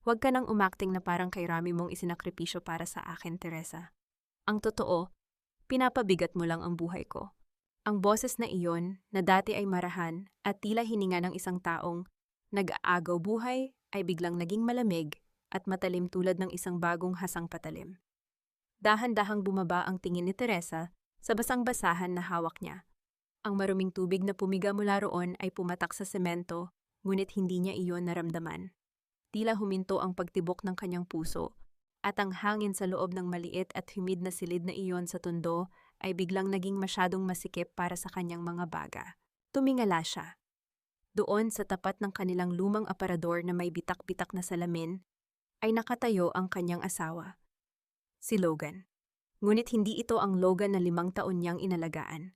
Huwag ka nang umakting na parang kay Rami mong isinakripisyo para sa akin, Teresa. Ang totoo, pinapabigat mo lang ang buhay ko. Ang boses na iyon, na dati ay marahan at tila hininga ng isang taong nag-aagaw buhay, ay biglang naging malamig at matalim tulad ng isang bagong hasang patalim. Dahan-dahang bumaba ang tingin ni Teresa sa basang-basahan na hawak niya. Ang maruming tubig na pumiga mula roon ay pumatak sa semento, ngunit hindi niya iyon naramdaman. Tila huminto ang pagtibok ng kanyang puso, at ang hangin sa loob ng maliit at humid na silid na iyon sa tundo ay biglang naging masyadong masikip para sa kanyang mga baga. Tumingala siya. Doon sa tapat ng kanilang lumang aparador na may bitak-bitak na salamin, ay nakatayo ang kanyang asawa, si Logan. Ngunit hindi ito ang Logan na 5 taon niyang inalagaan.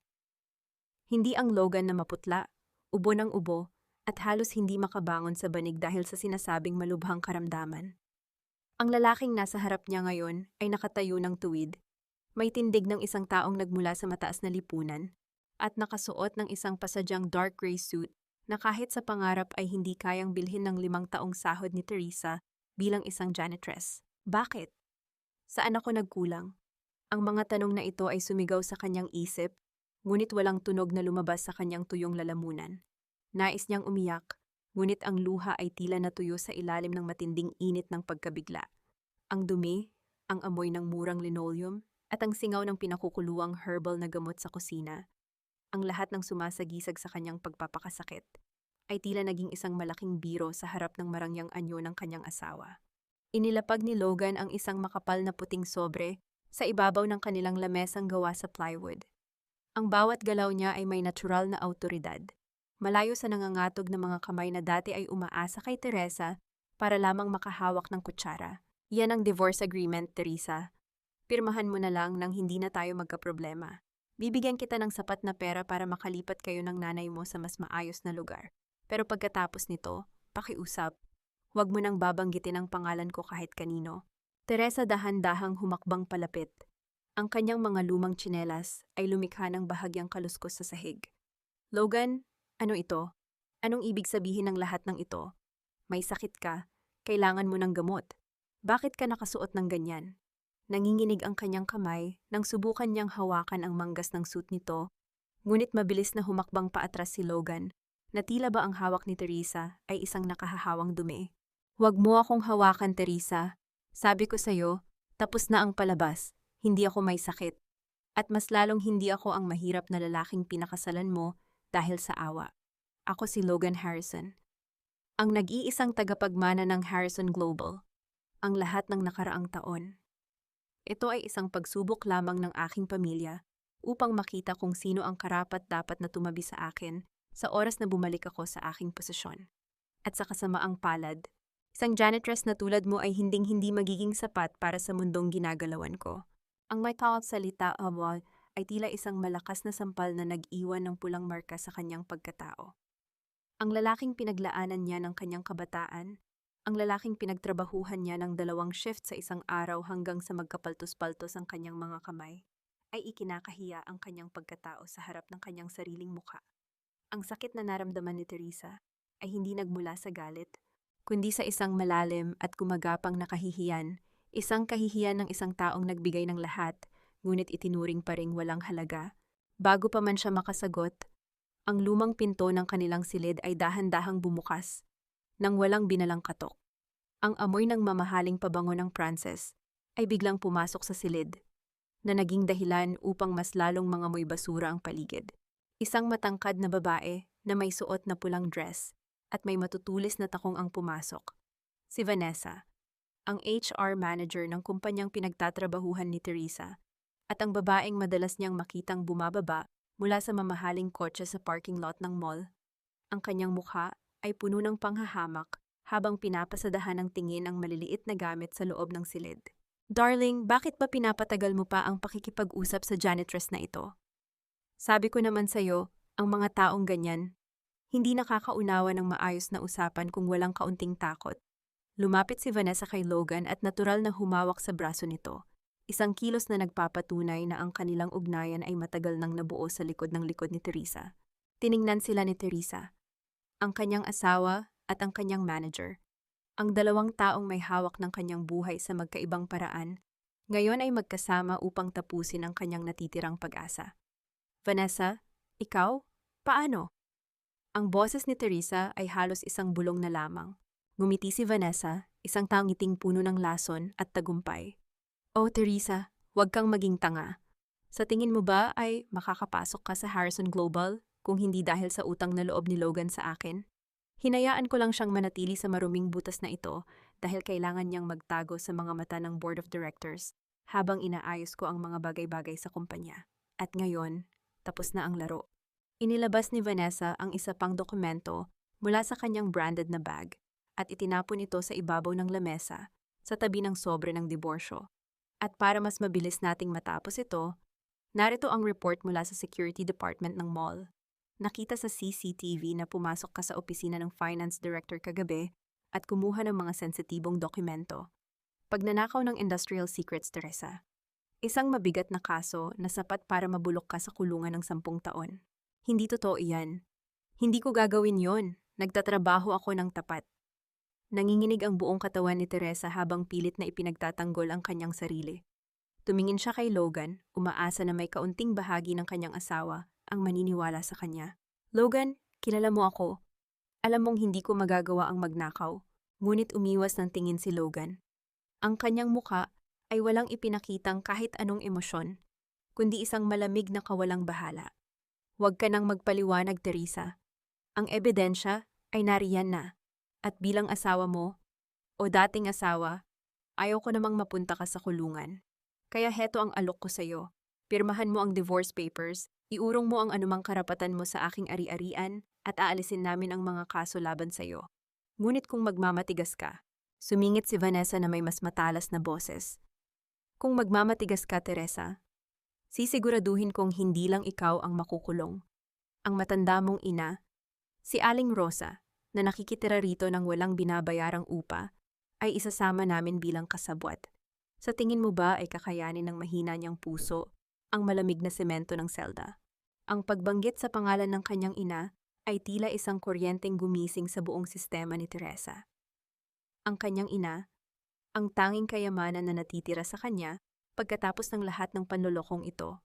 Hindi ang Logan na maputla, ubo ng ubo, at halos hindi makabangon sa banig dahil sa sinasabing malubhang karamdaman. Ang lalaking nasa harap niya ngayon ay nakatayo ng tuwid, may tindig ng isang taong nagmula sa mataas na lipunan, at nakasuot ng isang pasadyang dark gray suit na kahit sa pangarap ay hindi kayang bilhin ng 5 taong sahod ni Teresa bilang isang janitress. Bakit? Saan ako nagkulang? Ang mga tanong na ito ay sumigaw sa kanyang isip, ngunit walang tunog na lumabas sa kanyang tuyong lalamunan. Nais niyang umiyak, ngunit ang luha ay tila natuyo sa ilalim ng matinding init ng pagkabigla. Ang dumi, ang amoy ng murang linoleum, at ang singaw ng pinakukuluang herbal na gamot sa kusina, ang lahat ng sumasagisag sa kanyang pagpapakasakit, ay tila naging isang malaking biro sa harap ng marangyang anyo ng kanyang asawa. Inilapag ni Logan ang isang makapal na puting sobre sa ibabaw ng kanilang lamesang gawa sa plywood. Ang bawat galaw niya ay may natural na awtoridad. Malayo sa nangangatog na mga kamay na dati ay umaasa kay Teresa para lamang makahawak ng kutsara. Yan ang divorce agreement, Teresa. Pirmahan mo na lang nang hindi na tayo magkaproblema. Bibigyan kita ng sapat na pera para makalipat kayo ng nanay mo sa mas maayos na lugar. Pero pagkatapos nito, pakiusap, huwag mo nang babanggitin ang pangalan ko kahit kanino. Teresa dahan-dahang humakbang palapit. Ang kanyang mga lumang tsinelas ay lumikha ng bahagyang kaluskos sa sahig. Logan, ano ito? Anong ibig sabihin ng lahat ng ito? May sakit ka, kailangan mo ng gamot. Bakit ka nakasuot ng ganyan? Nanginginig ang kanyang kamay nang subukan niyang hawakan ang manggas ng suit nito, ngunit mabilis na humakbang paatras si Logan, na tila ba ang hawak ni Teresa ay isang nakahahawang dumi. Huwag mo akong hawakan, Teresa. Sabi ko sa'yo, tapos na ang palabas, hindi ako may sakit. At mas lalong hindi ako ang mahirap na lalaking pinakasalan mo dahil sa awa. Ako si Logan Harrison, ang nag-iisang tagapagmana ng Harrison Global, ang lahat ng nakaraang taon. Ito ay isang pagsubok lamang ng aking pamilya upang makita kung sino ang karapat-dapat na tumabi sa akin sa oras na bumalik ako sa aking posisyon. At sa kasamaang palad, isang janitress na tulad mo ay hinding-hindi magiging sapat para sa mundong ginagalawan ko. Ang may tawag salita ay tila isang malakas na sampal na nag-iwan ng pulang marka sa kanyang pagkatao. Ang lalaking pinaglaanan niya ng kanyang kabataan, ang lalaking pinagtrabahuhan niya ng 2 shift sa isang araw hanggang sa magkapaltos-paltos ang kanyang mga kamay, ay ikinakahiya ang kanyang pagkatao sa harap ng kanyang sariling mukha. Ang sakit na naramdaman ni Teresa ay hindi nagmula sa galit, kundi sa isang malalim at gumagapang na kahihiyan, isang kahihiyan ng isang taong nagbigay ng lahat, ngunit itinuring pa ring walang halaga. Bago pa man siya makasagot, ang lumang pinto ng kanilang silid ay dahan-dahang bumukas, nang walang binalang katok. Ang amoy ng mamahaling pabango ng Frances ay biglang pumasok sa silid, na naging dahilan upang mas lalong mangamoy basura ang paligid. Isang matangkad na babae na may suot na pulang dress at may matutulis na takong ang pumasok. Si Vanessa, ang HR manager ng kumpanyang pinagtatrabahuhan ni Teresa, at ang babaeng madalas niyang makitang bumababa mula sa mamahaling kotse sa parking lot ng mall. Ang kanyang mukha ay puno ng panghahamak habang pinapasadahan ng tingin ang maliliit na gamit sa loob ng silid. Darling, bakit ba pinapatagal mo pa ang pakikipag-usap sa janitress na ito? Sabi ko naman sa'yo, ang mga taong ganyan, hindi nakakaunawa ng maayos na usapan kung walang kaunting takot. Lumapit si Vanessa kay Logan at natural na humawak sa braso nito. Isang kilos na nagpapatunay na ang kanilang ugnayan ay matagal nang nabuo sa likod ni Teresa. Tiningnan sila ni Teresa, ang kanyang asawa at ang kanyang manager, Ang dalawang taong may hawak ng kanyang buhay sa magkaibang paraan, ngayon ay magkasama upang tapusin ang kanyang natitirang pag-asa. Vanessa, ikaw? Paano? Ang boses ni Teresa ay halos isang bulong na lamang. Ngumiti si Vanessa, isang tangiting puno ng lason at tagumpay. Oh, Teresa, huwag kang maging tanga. Sa tingin mo ba ay makakapasok ka sa Harrison Global kung hindi dahil sa utang na loob ni Logan sa akin? Hinayaan ko lang siyang manatili sa maruming butas na ito dahil kailangan niyang magtago sa mga mata ng Board of Directors habang inaayos ko ang mga bagay-bagay sa kumpanya. At ngayon, tapos na ang laro. Inilabas ni Vanessa ang isa pang dokumento mula sa kanyang branded na bag at itinapon ito sa ibabaw ng lamesa sa tabi ng sobre ng diborsyo. At para mas mabilis nating matapos ito, narito ang report mula sa Security Department ng mall. Nakita sa CCTV na pumasok ka sa opisina ng Finance Director kagabi at kumuha ng mga sensitibong dokumento. Pagnanakaw ng industrial secrets, Teresa. Isang mabigat na kaso na sapat para mabulok ka sa kulungan ng 10 taon. Hindi totoo iyan. Hindi ko gagawin yon. Nagtatrabaho ako ng tapat. Nanginginig ang buong katawan ni Teresa habang pilit na ipinagtatanggol ang kanyang sarili. Tumingin siya kay Logan, umaasa na may kaunting bahagi ng kanyang asawa ang maniniwala sa kanya. Logan, kilala mo ako. Alam mong hindi ko magagawa ang magnakaw, ngunit umiwas ng tingin si Logan. Ang kanyang muka ay walang ipinakitang kahit anong emosyon, kundi isang malamig na kawalang bahala. Huwag ka nang magpaliwanag, Teresa. Ang ebidensya ay nariyan na. At bilang asawa mo, o dating asawa, ayaw ko namang mapunta ka sa kulungan. Kaya heto ang alok ko sa'yo. Pirmahan mo ang divorce papers, iurong mo ang anumang karapatan mo sa aking ari-arian at aalisin namin ang mga kaso laban sa'yo. Ngunit kung magmamatigas ka, sumingit si Vanessa na may mas matalas na boses. Kung magmamatigas ka, Teresa, sisiguraduhin kong hindi lang ikaw ang makukulong. Ang matanda mong ina, si Aling Rosa, na nakikitira rito ng walang binabayarang upa, ay isasama namin bilang kasabwat. Sa tingin mo ba ay kakayanin ng mahina niyang puso ang malamig na semento ng selda? Ang pagbanggit sa pangalan ng kanyang ina ay tila isang kuryenteng gumising sa buong sistema ni Teresa. Ang kanyang ina, ang tanging kayamanan na natitira sa kanya pagkatapos ng lahat ng panlolokong ito.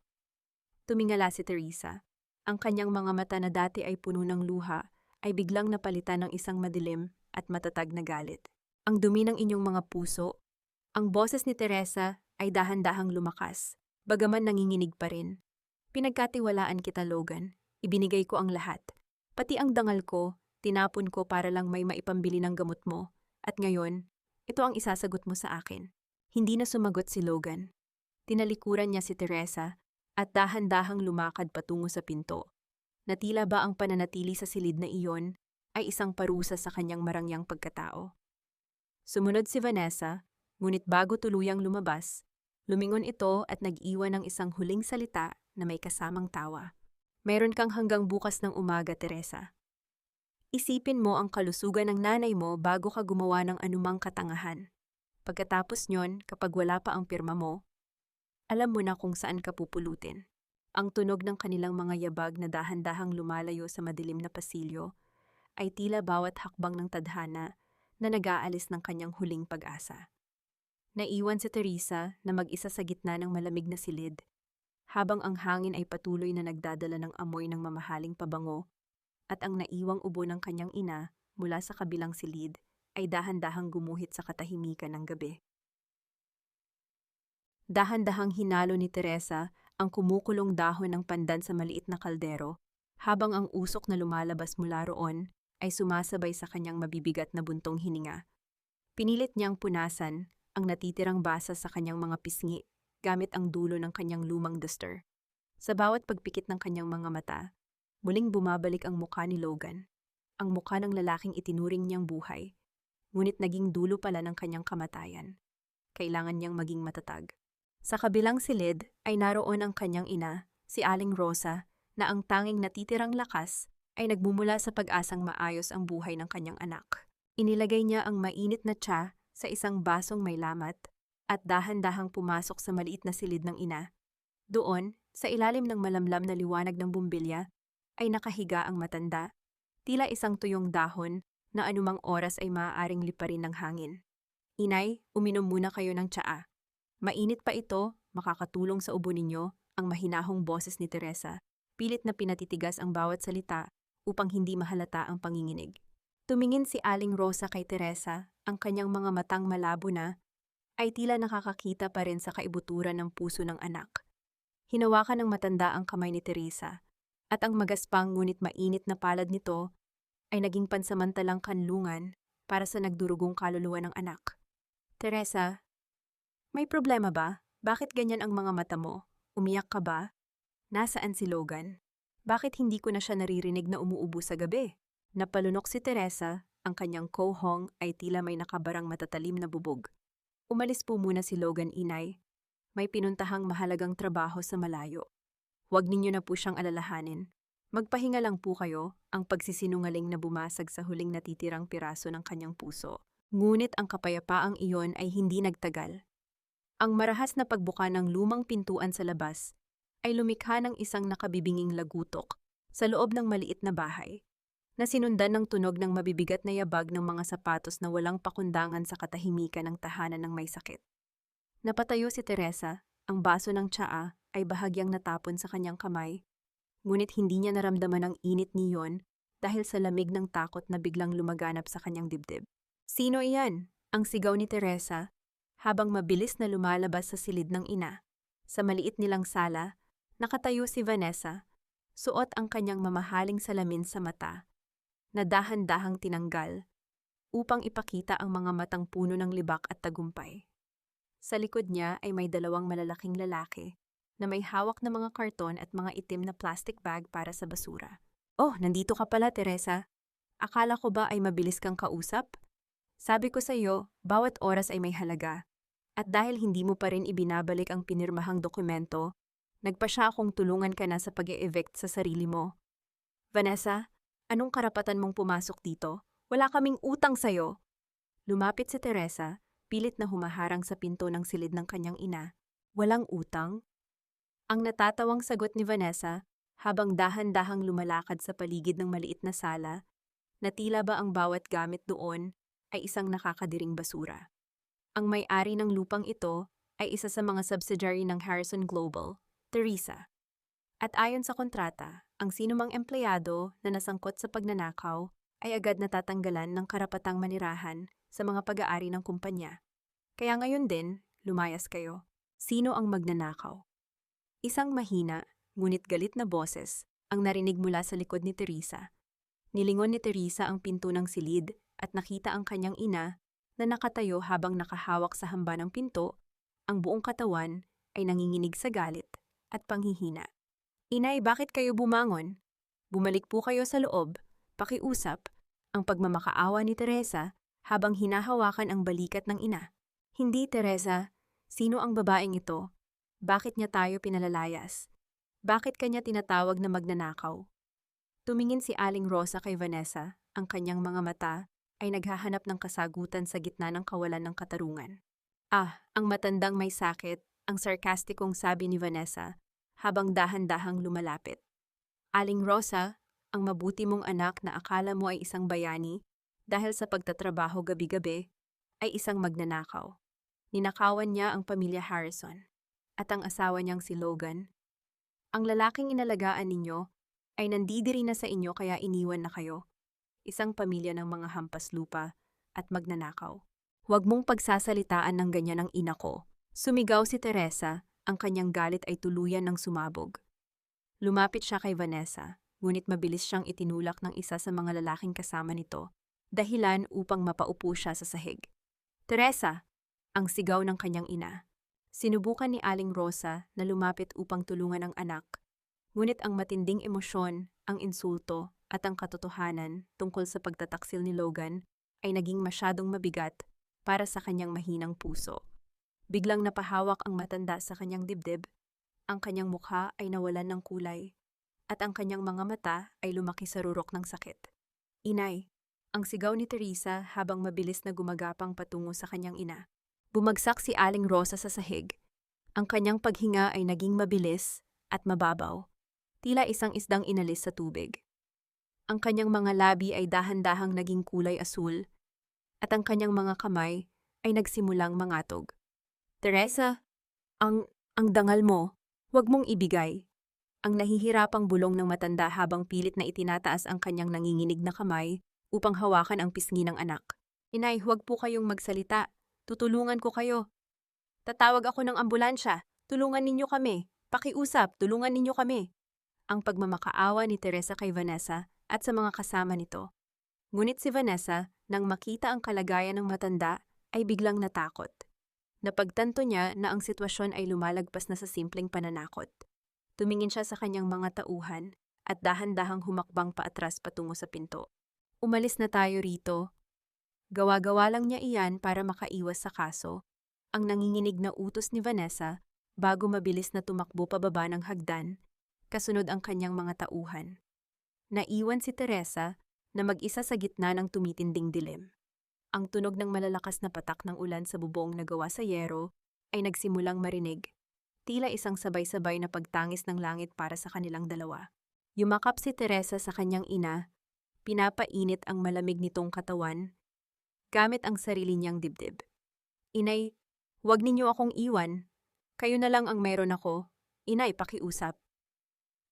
Tumingala si Teresa. Ang kanyang mga mata na dati ay puno ng luha ay biglang napalitan ng isang madilim at matatag na galit. Ang dumi ng inyong mga puso. Ang boses ni Teresa ay dahan-dahang lumakas, bagaman nanginginig pa rin. Pinagkatiwalaan kita, Logan. Ibinigay ko ang lahat. Pati ang dangal ko, tinapon ko para lang may maipambili ng gamot mo. At ngayon, ito ang isasagot mo sa akin. Hindi na sumagot si Logan. Tinalikuran niya si Teresa at dahan-dahang lumakad patungo sa pinto. Na tila ba ang pananatili sa silid na iyon ay isang parusa sa kanyang marangyang pagkatao. Sumunod si Vanessa, ngunit bago tuluyang lumabas, lumingon ito at nag-iwan ng isang huling salita na may kasamang tawa. Mayroon kang hanggang bukas ng umaga, Teresa. Isipin mo ang kalusugan ng nanay mo bago ka gumawa ng anumang katangahan. Pagkatapos nyon, kapag wala pa ang pirma mo, alam mo na kung saan ka pupulutin. Ang tunog ng kanilang mga yabag na dahan-dahang lumalayo sa madilim na pasilyo ay tila bawat hakbang ng tadhana na nag-aalis ng kanyang huling pag-asa. Naiwan si Teresa na mag-isa sa gitna ng malamig na silid, habang ang hangin ay patuloy na nagdadala ng amoy ng mamahaling pabango at ang naiwang ubo ng kanyang ina mula sa kabilang silid ay dahan-dahang gumuhit sa katahimikan ng gabi. Dahan-dahang hinalo ni Teresa ang kumukulong dahon ng pandan sa maliit na kaldero, habang ang usok na lumalabas mula roon ay sumasabay sa kanyang mabibigat na buntong hininga. Pinilit niyang punasan ang natitirang basa sa kanyang mga pisngi gamit ang dulo ng kanyang lumang duster. Sa bawat pagpikit ng kanyang mga mata, muling bumabalik ang mukha ni Logan, ang mukha ng lalaking itinuring niyang buhay, ngunit naging dulo pala ng kanyang kamatayan. Kailangan niyang maging matatag. Sa kabilang silid ay naroon ang kanyang ina, si Aling Rosa, na ang tanging natitirang lakas ay nagmumula sa pag-asang maayos ang buhay ng kanyang anak. Inilagay niya ang mainit na tsa sa isang basong may lamat at dahan-dahang pumasok sa maliit na silid ng ina. Doon, sa ilalim ng malamlam na liwanag ng bumbilya, ay nakahiga ang matanda, tila isang tuyong dahon na anumang oras ay maaaring liparin ng hangin. Inay, uminom muna kayo ng tsaa. Mainit pa ito, makakatulong sa ubo ninyo, ang mahinahong boses ni Teresa. Pilit na pinatitigas ang bawat salita upang hindi mahalata ang panginginig. Tumingin si Aling Rosa kay Teresa, ang kanyang mga matang malabo na, ay tila nakakakita pa rin sa kaibuturan ng puso ng anak. Hinawakan ng matanda ang kamay ni Teresa, at ang magaspang ngunit mainit na palad nito ay naging pansamantalang kanlungan para sa nagdurugong kaluluwa ng anak. Teresa, may problema ba? Bakit ganyan ang mga mata mo? Umiyak ka ba? Nasaan si Logan? Bakit hindi ko na siya naririnig na umuubo sa gabi? Napalunok si Teresa, ang kanyang kohong ay tila may nakabarang matatalim na bubog. Umalis po muna si Logan, inay. May pinuntahang mahalagang trabaho sa malayo. Huwag ninyo na po siyang alalahanin. Magpahinga lang po kayo, ang pagsisinungaling na bumasag sa huling natitirang piraso ng kanyang puso. Ngunit ang kapayapaang iyon ay hindi nagtagal. Ang marahas na pagbuka ng lumang pintuan sa labas ay lumikha ng isang nakabibinging lagutok sa loob ng maliit na bahay, na sinundan ng tunog ng mabibigat na yabag ng mga sapatos na walang pakundangan sa katahimikan ng tahanan ng may sakit. Napatayo si Teresa, ang baso ng tsaa ay bahagyang natapon sa kanyang kamay, ngunit hindi niya naramdaman ang init niyon dahil sa lamig ng takot na biglang lumaganap sa kanyang dibdib. Sino iyan? Ang sigaw ni Teresa, habang mabilis na lumalabas sa silid ng ina. Sa maliit nilang sala, nakatayo si Vanessa, suot ang kanyang mamahaling salamin sa mata, na dahan-dahang tinanggal upang ipakita ang mga matang puno ng libak at tagumpay. Sa likod niya ay may dalawang malalaking lalaki na may hawak na mga karton at mga itim na plastic bag para sa basura. Oh, nandito ka pala, Teresa. Akala ko ba ay mabilis kang kausap? Sabi ko sa iyo, bawat oras ay may halaga. At dahil hindi mo pa rin ibinabalik ang pinirmahang dokumento, nagpasya akong tulungan ka na sa pag-e-evict sa sarili mo. Vanessa, anong karapatan mong pumasok dito? Wala kaming utang sa'yo. Lumapit si Teresa, pilit na humaharang sa pinto ng silid ng kanyang ina. Walang utang? Ang natatawang sagot ni Vanessa, habang dahan-dahang lumalakad sa paligid ng maliit na sala, na tila ba ang bawat gamit doon ay isang nakakadiring basura. Ang may-ari ng lupang ito ay isa sa mga subsidiary ng Harrison Global, Teresa. At ayon sa kontrata, ang sinumang empleyado na nasangkot sa pagnanakaw ay agad natatanggalan ng karapatang manirahan sa mga pag-aari ng kumpanya. Kaya ngayon din, lumayas kayo. Sino ang magnanakaw? Isang mahina, ngunit galit na boses ang narinig mula sa likod ni Teresa. Nilingon ni Teresa ang pinto ng silid at nakita ang kanyang ina na nakatayo habang nakahawak sa hamba ng pinto, ang buong katawan ay nanginginig sa galit at panghihina. Inay, bakit kayo bumangon? Bumalik po kayo sa loob, pakiusap, ang pagmamakaawa ni Teresa habang hinahawakan ang balikat ng ina. Hindi, Teresa. Sino ang babaeng ito? Bakit niya tayo pinalalayas? Bakit kanya tinatawag na magnanakaw? Tumingin si Aling Rosa kay Vanessa, ang kanyang mga mata ay naghahanap ng kasagutan sa gitna ng kawalan ng katarungan. Ah, ang matandang may sakit, ang sarkastikong sabi ni Vanessa, habang dahan-dahang lumalapit. Aling Rosa, ang mabuti mong anak na akala mo ay isang bayani, dahil sa pagtatrabaho gabi-gabi, ay isang magnanakaw. Ninakawan niya ang pamilya Harrison, at ang asawa niyang si Logan. Ang lalaking inalagaan ninyo ay nandidiri na sa inyo kaya iniwan na kayo. Isang pamilya ng mga hampas lupa at magnanakaw. Huwag mong pagsasalitaan ng ganyan ang ina ko. Sumigaw si Teresa, ang kanyang galit ay tuluyan ng sumabog. Lumapit siya kay Vanessa, ngunit mabilis siyang itinulak ng isa sa mga lalaking kasama nito, dahilan upang mapaupo siya sa sahig. Teresa! Ang sigaw ng kanyang ina. Sinubukan ni Aling Rosa na lumapit upang tulungan ang anak, ngunit ang matinding emosyon, ang insulto, at ang katotohanan tungkol sa pagtataksil ni Logan ay naging masyadong mabigat para sa kanyang mahinang puso. Biglang napahawak ang matanda sa kanyang dibdib, ang kanyang mukha ay nawalan ng kulay, at ang kanyang mga mata ay lumaki sa rurok ng sakit. Inay, ang sigaw ni Teresa habang mabilis na gumagapang patungo sa kanyang ina. Bumagsak si Aling Rosa sa sahig. Ang kanyang paghinga ay naging mabilis at mababaw, tila isang isdang inalis sa tubig. Ang kanyang mga labi ay dahan-dahang naging kulay asul at ang kanyang mga kamay ay nagsimulang mangatog. Teresa, ang dangal mo, huwag mong ibigay. Ang nahihirapang bulong ng matanda habang pilit na itinataas ang kanyang nanginginig na kamay upang hawakan ang pisngi ng anak. Inay, huwag po kayong magsalita. Tutulungan ko kayo. Tatawag ako ng ambulansya. Tulungan ninyo kami. Pakiusap, tulungan ninyo kami. Ang pagmamakaawa ni Teresa kay Vanessa at sa mga kasama nito. Ngunit si Vanessa, nang makita ang kalagayan ng matanda, ay biglang natakot. Napagtanto niya na ang sitwasyon ay lumalagpas na sa simpleng pananakot. Tumingin siya sa kanyang mga tauhan at dahan-dahang humakbang paatras patungo sa pinto. Umalis na tayo rito. Gawa-gawa lang niya iyan para makaiwas sa kaso. Ang nanginginig na utos ni Vanessa bago mabilis na tumakbo pababa ng hagdan, kasunod ang kanyang mga tauhan. Naiwan si Teresa na mag-isa sa gitna ng tumitinding dilim. Ang tunog ng malalakas na patak ng ulan sa bubong na gawa sa yero ay nagsimulang marinig. Tila isang sabay-sabay na pagtangis ng langit para sa kanilang dalawa. Yumakap si Teresa sa kanyang ina, pinapainit ang malamig nitong katawan, gamit ang sarili niyang dibdib. Inay, huwag ninyo akong iwan. Kayo na lang ang mayroon ako. Inay, pakiusap.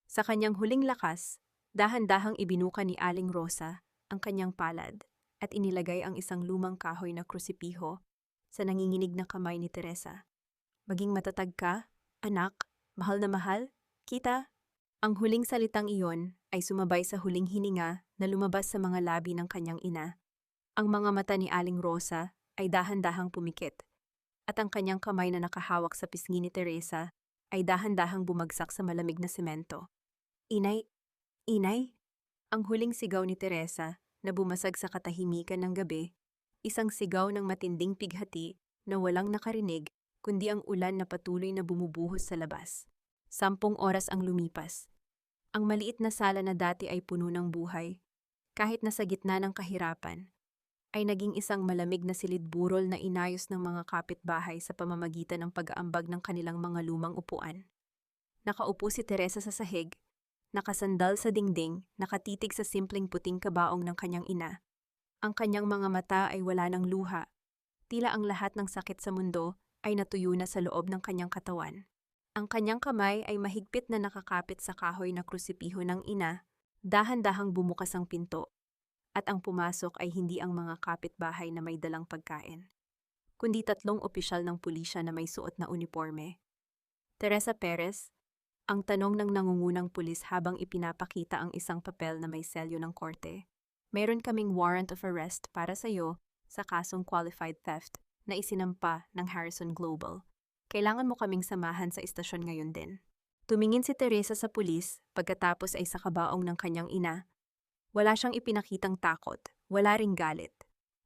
Sa kanyang huling lakas, dahan-dahang ibinuka ni Aling Rosa ang kanyang palad at inilagay ang isang lumang kahoy na krusipiho sa nanginginig na kamay ni Teresa. Maging matatag ka, anak, mahal na mahal, kita. Ang huling salitang iyon ay sumabay sa huling hininga na lumabas sa mga labi ng kanyang ina. Ang mga mata ni Aling Rosa ay dahan-dahang pumikit at ang kanyang kamay na nakahawak sa pisngi ni Teresa ay dahan-dahang bumagsak sa malamig na semento. Inay, inay, ang huling sigaw ni Teresa na bumasag sa katahimikan ng gabi, isang sigaw ng matinding pighati na walang nakarinig kundi ang ulan na patuloy na bumubuhos sa labas. 10 oras ang lumipas. Ang maliit na sala na dati ay puno ng buhay, kahit nasa gitna ng kahirapan, ay naging isang malamig na silid-burol na inayos ng mga kapitbahay sa pamamagitan ng pag-aambag ng kanilang mga lumang upuan. Nakaupo si Teresa sa sahig, nakasandal sa dingding, nakatitig sa simpleng puting kabaong ng kanyang ina. Ang kanyang mga mata ay wala ng luha, tila ang lahat ng sakit sa mundo ay natuyo na sa loob ng kanyang katawan. Ang kanyang kamay ay mahigpit na nakakapit sa kahoy na krusipiho ng ina, dahan-dahang bumukas ang pinto, at ang pumasok ay hindi ang mga kapitbahay na may dalang pagkain, kundi 3 opisyal ng pulisya na may suot na uniforme. Teresa Perez, ang tanong ng nangungunang pulis habang ipinapakita ang isang papel na may selyo ng korte. Meron kaming warrant of arrest para sa iyo sa kasong qualified theft na isinampa ng Harrison Global. Kailangan mo kaming samahan sa istasyon ngayon din. Tumingin si Teresa sa pulis pagkatapos ay sa kabaong ng kanyang ina. Wala siyang ipinakitang takot, wala ring galit.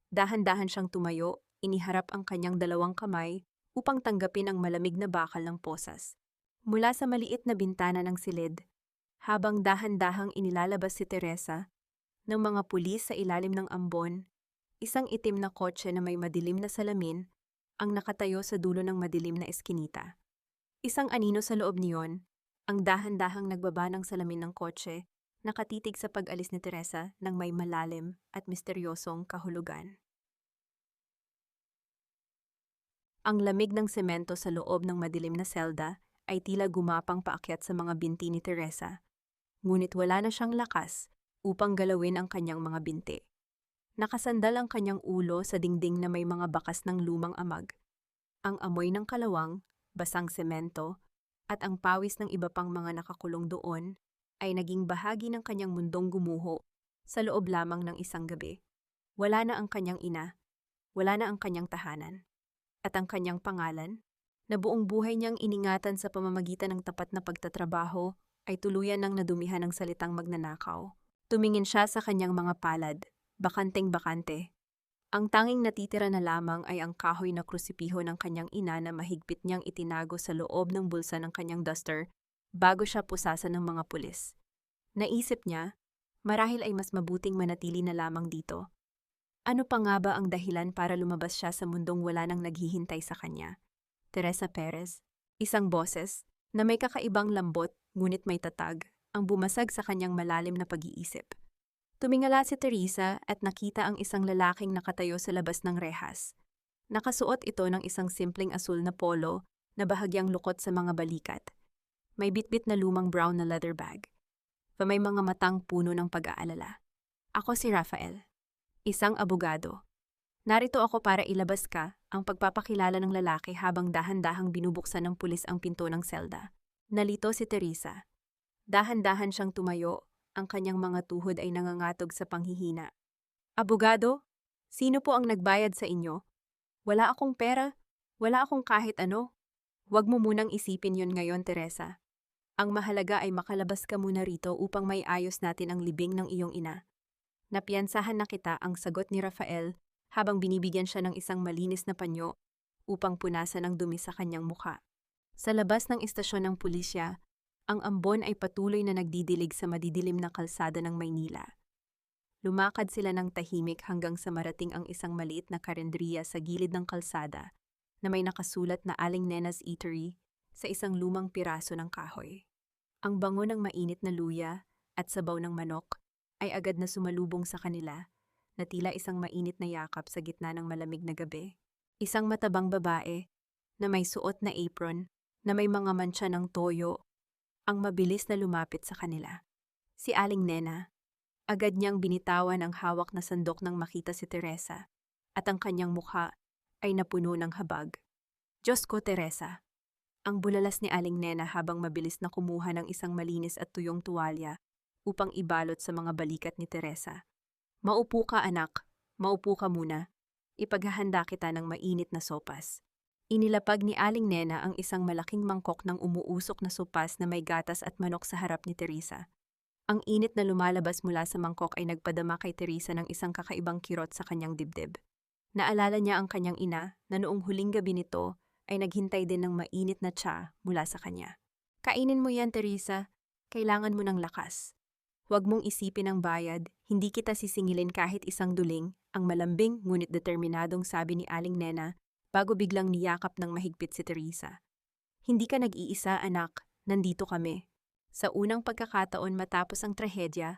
Dahan-dahan siyang tumayo, iniharap ang kanyang 2 kamay upang tanggapin ang malamig na bakal ng posas. Mula sa maliit na bintana ng silid, habang dahan-dahang inilalabas si Teresa, ng mga pulis sa ilalim ng ambon, isang itim na kotse na may madilim na salamin ang nakatayo sa dulo ng madilim na eskinita. Isang anino sa loob niyon, ang dahan-dahang nagbaba ng salamin ng kotse, nakatitig sa pag-alis ni Teresa ng may malalim at misteryosong kahulugan. Ang lamig ng semento sa loob ng madilim na selda ay tila gumapang paakyat sa mga binti ni Teresa, ngunit wala na siyang lakas upang galawin ang kanyang mga binti. Nakasandal ang kanyang ulo sa dingding na may mga bakas ng lumang amag. Ang amoy ng kalawang, basang semento, at ang pawis ng iba pang mga nakakulong doon ay naging bahagi ng kanyang mundong gumuho sa loob lamang ng isang gabi. Wala na ang kanyang ina, wala na ang kanyang tahanan, at ang kanyang pangalan, na buong buhay niyang iningatan sa pamamagitan ng tapat na pagtatrabaho, ay tuluyan ng nadumihan ng salitang magnanakaw. Tumingin siya sa kanyang mga palad, bakanteng-bakante. Ang tanging natitira na lamang ay ang kahoy na krusipiho ng kanyang ina na mahigpit niyang itinago sa loob ng bulsa ng kanyang duster bago siya pusasan ng mga pulis. Naisip niya, marahil ay mas mabuting manatili na lamang dito. Ano pa nga ba ang dahilan para lumabas siya sa mundong wala nang naghihintay sa kanya? Teresa Perez, isang boses na may kakaibang lambot ngunit may tatag, ang bumasag sa kanyang malalim na pag-iisip. Tumingala si Teresa at nakita ang isang lalaking nakatayo sa labas ng rehas. Nakasuot ito ng isang simpleng asul na polo na bahagyang lukot sa mga balikat. May bitbit na lumang brown na leather bag. May mga matang puno ng pag-aalala. Ako si Rafael, isang abogado. Narito ako para ilabas ka ang pagpapakilala ng lalaki habang dahan-dahang binubuksan ng pulis ang pinto ng selda. Nalito si Teresa. Dahan-dahan siyang tumayo, ang kanyang mga tuhod ay nangangatog sa panghihina. Abogado, sino po ang nagbayad sa inyo? Wala akong pera, wala akong kahit ano. Huwag mo munang isipin yon ngayon, Teresa. Ang mahalaga ay makalabas ka muna rito upang may ayos natin ang libing ng iyong ina. Napiyansahan na kita, ang sagot ni Rafael habang binibigyan siya ng isang malinis na panyo upang punasan ang dumi sa kanyang mukha. Sa labas ng istasyon ng pulisya, ang ambon ay patuloy na nagdidilig sa madidilim na kalsada ng Maynila. Lumakad sila ng tahimik hanggang sa marating ang isang maliit na karenderiya sa gilid ng kalsada na may nakasulat na Aling Nena's Eatery sa isang lumang piraso ng kahoy. Ang bango ng mainit na luya at sabaw ng manok ay agad na sumalubong sa kanila na tila isang mainit na yakap sa gitna ng malamig na gabi. Isang matabang babae na may suot na apron na may mga mantsa ng toyo ang mabilis na lumapit sa kanila. Si Aling Nena. Agad niyang binitawan ang hawak na sandok nang makita si Teresa at ang kanyang mukha ay napuno ng habag. Diyos ko, Teresa. Ang bulalas ni Aling Nena habang mabilis na kumuha ng isang malinis at tuyong tuwalya upang ibalot sa mga balikat ni Teresa. Maupo ka, anak. Maupo ka muna. Ipaghahanda kita ng mainit na sopas. Inilapag ni Aling Nena ang isang malaking mangkok ng umuusok na sopas na may gatas at manok sa harap ni Teresa. Ang init na lumalabas mula sa mangkok ay nagpadama kay Teresa ng isang kakaibang kirot sa kanyang dibdib. Naalala niya ang kanyang ina na noong huling gabi nito ay naghintay din ng mainit na tsa mula sa kanya. Kainin mo yan, Teresa. Kailangan mo ng lakas. Huwag mong isipin ang bayad, hindi kita sisingilin kahit isang duling, ang malambing ngunit determinadong sabi ni Aling Nena bago biglang niyakap ng mahigpit si Teresa. Hindi ka nag-iisa, anak. Nandito kami. Sa unang pagkakataon matapos ang trahedya,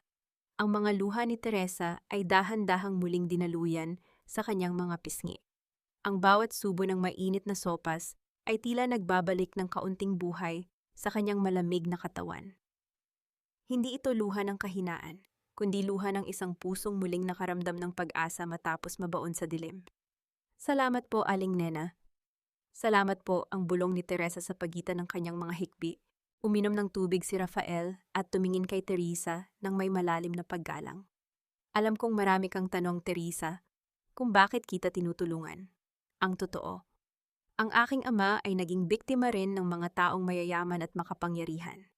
ang mga luha ni Teresa ay dahan-dahang muling dinaluyan sa kanyang mga pisngi. Ang bawat subo ng mainit na sopas ay tila nagbabalik ng kaunting buhay sa kanyang malamig na katawan. Hindi ito luha ng kahinaan, kundi luha ng isang pusong muling nakaramdam ng pag-asa matapos mabaon sa dilim. Salamat po, Aling Nena. Salamat po, ang bulong ni Teresa sa pagitan ng kanyang mga hikbi. Uminom ng tubig si Rafael at tumingin kay Teresa ng may malalim na paggalang. Alam kong marami kang tanong, Teresa, kung bakit kita tinutulungan. Ang totoo, ang aking ama ay naging biktima rin ng mga taong mayayaman at makapangyarihan.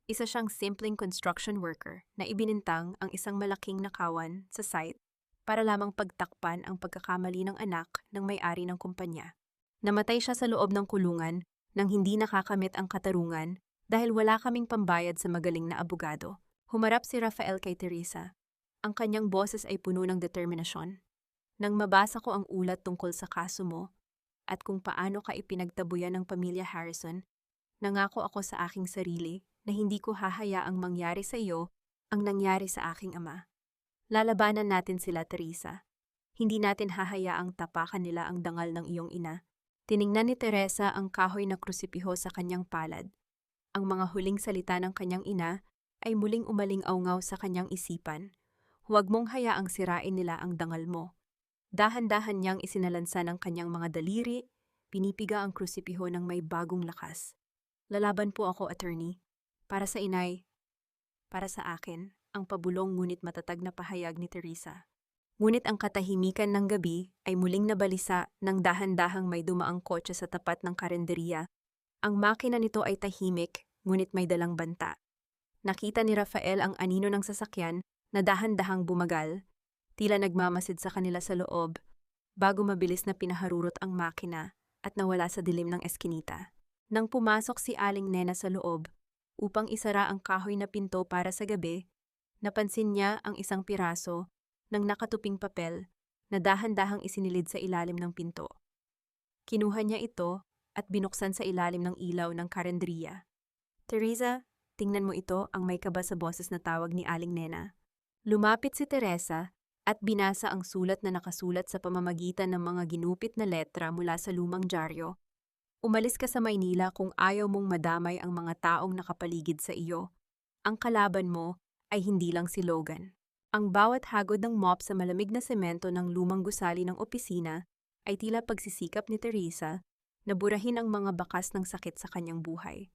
Isa siyang simpleng construction worker na ibinintang ang isang malaking nakawan sa site para lamang pagtakpan ang pagkakamali ng anak ng may-ari ng kumpanya. Namatay siya sa loob ng kulungan nang hindi nakakamit ang katarungan dahil wala kaming pambayad sa magaling na abogado. Humarap si Rafael kay Teresa. Ang kanyang boses ay puno ng determinasyon. Nang mabasa ko ang ulat tungkol sa kaso mo at kung paano ka ipinagtabuyan ng pamilya Harrison, nangako ako sa aking sarili na hindi ko hahayaang mangyari sa iyo ang nangyari sa aking ama. Lalabanan natin sila, Teresa. Hindi natin hahayaang tapakan nila ang dangal ng iyong ina. Tiningnan ni Teresa ang kahoy na krusipiho sa kanyang palad. Ang mga huling salita ng kanyang ina ay muling umaling-awngaw sa kanyang isipan. Huwag mong hayaang sirain nila ang dangal mo. Dahan-dahan niyang isinalansa ng kanyang mga daliri, pinipiga ang krusipiho ng may bagong lakas. Lalaban po ako, attorney. Para sa inay, para sa akin, ang pabulong ngunit matatag na pahayag ni Teresa. Ngunit ang katahimikan ng gabi ay muling nabalisa ng dahan-dahang may dumaang kotse sa tapat ng karenderiya. Ang makina nito ay tahimik, ngunit may dalang banta. Nakita ni Rafael ang anino ng sasakyan na dahan-dahang bumagal, tila nagmamasid sa kanila sa loob, bago mabilis na pinaharurot ang makina at nawala sa dilim ng eskinita. Nang pumasok si Aling Nena sa loob, upang isara ang kahoy na pinto para sa gabi, napansin niya ang isang piraso ng nakatuping papel na dahan-dahang isinilid sa ilalim ng pinto. Kinuha niya ito at binuksan sa ilalim ng ilaw ng karenderiya. Teresa, tingnan mo ito, ang may kaba sa boses na tawag ni Aling Nena. Lumapit si Teresa at binasa ang sulat na nakasulat sa pamamagitan ng mga ginupit na letra mula sa lumang dyaryo. Umalis ka sa Maynila kung ayaw mong madamay ang mga taong nakapaligid sa iyo. Ang kalaban mo ay hindi lang si Logan. Ang bawat hagod ng mop sa malamig na semento ng lumang gusali ng opisina ay tila pagsisikap ni Teresa na burahin ang mga bakas ng sakit sa kanyang buhay.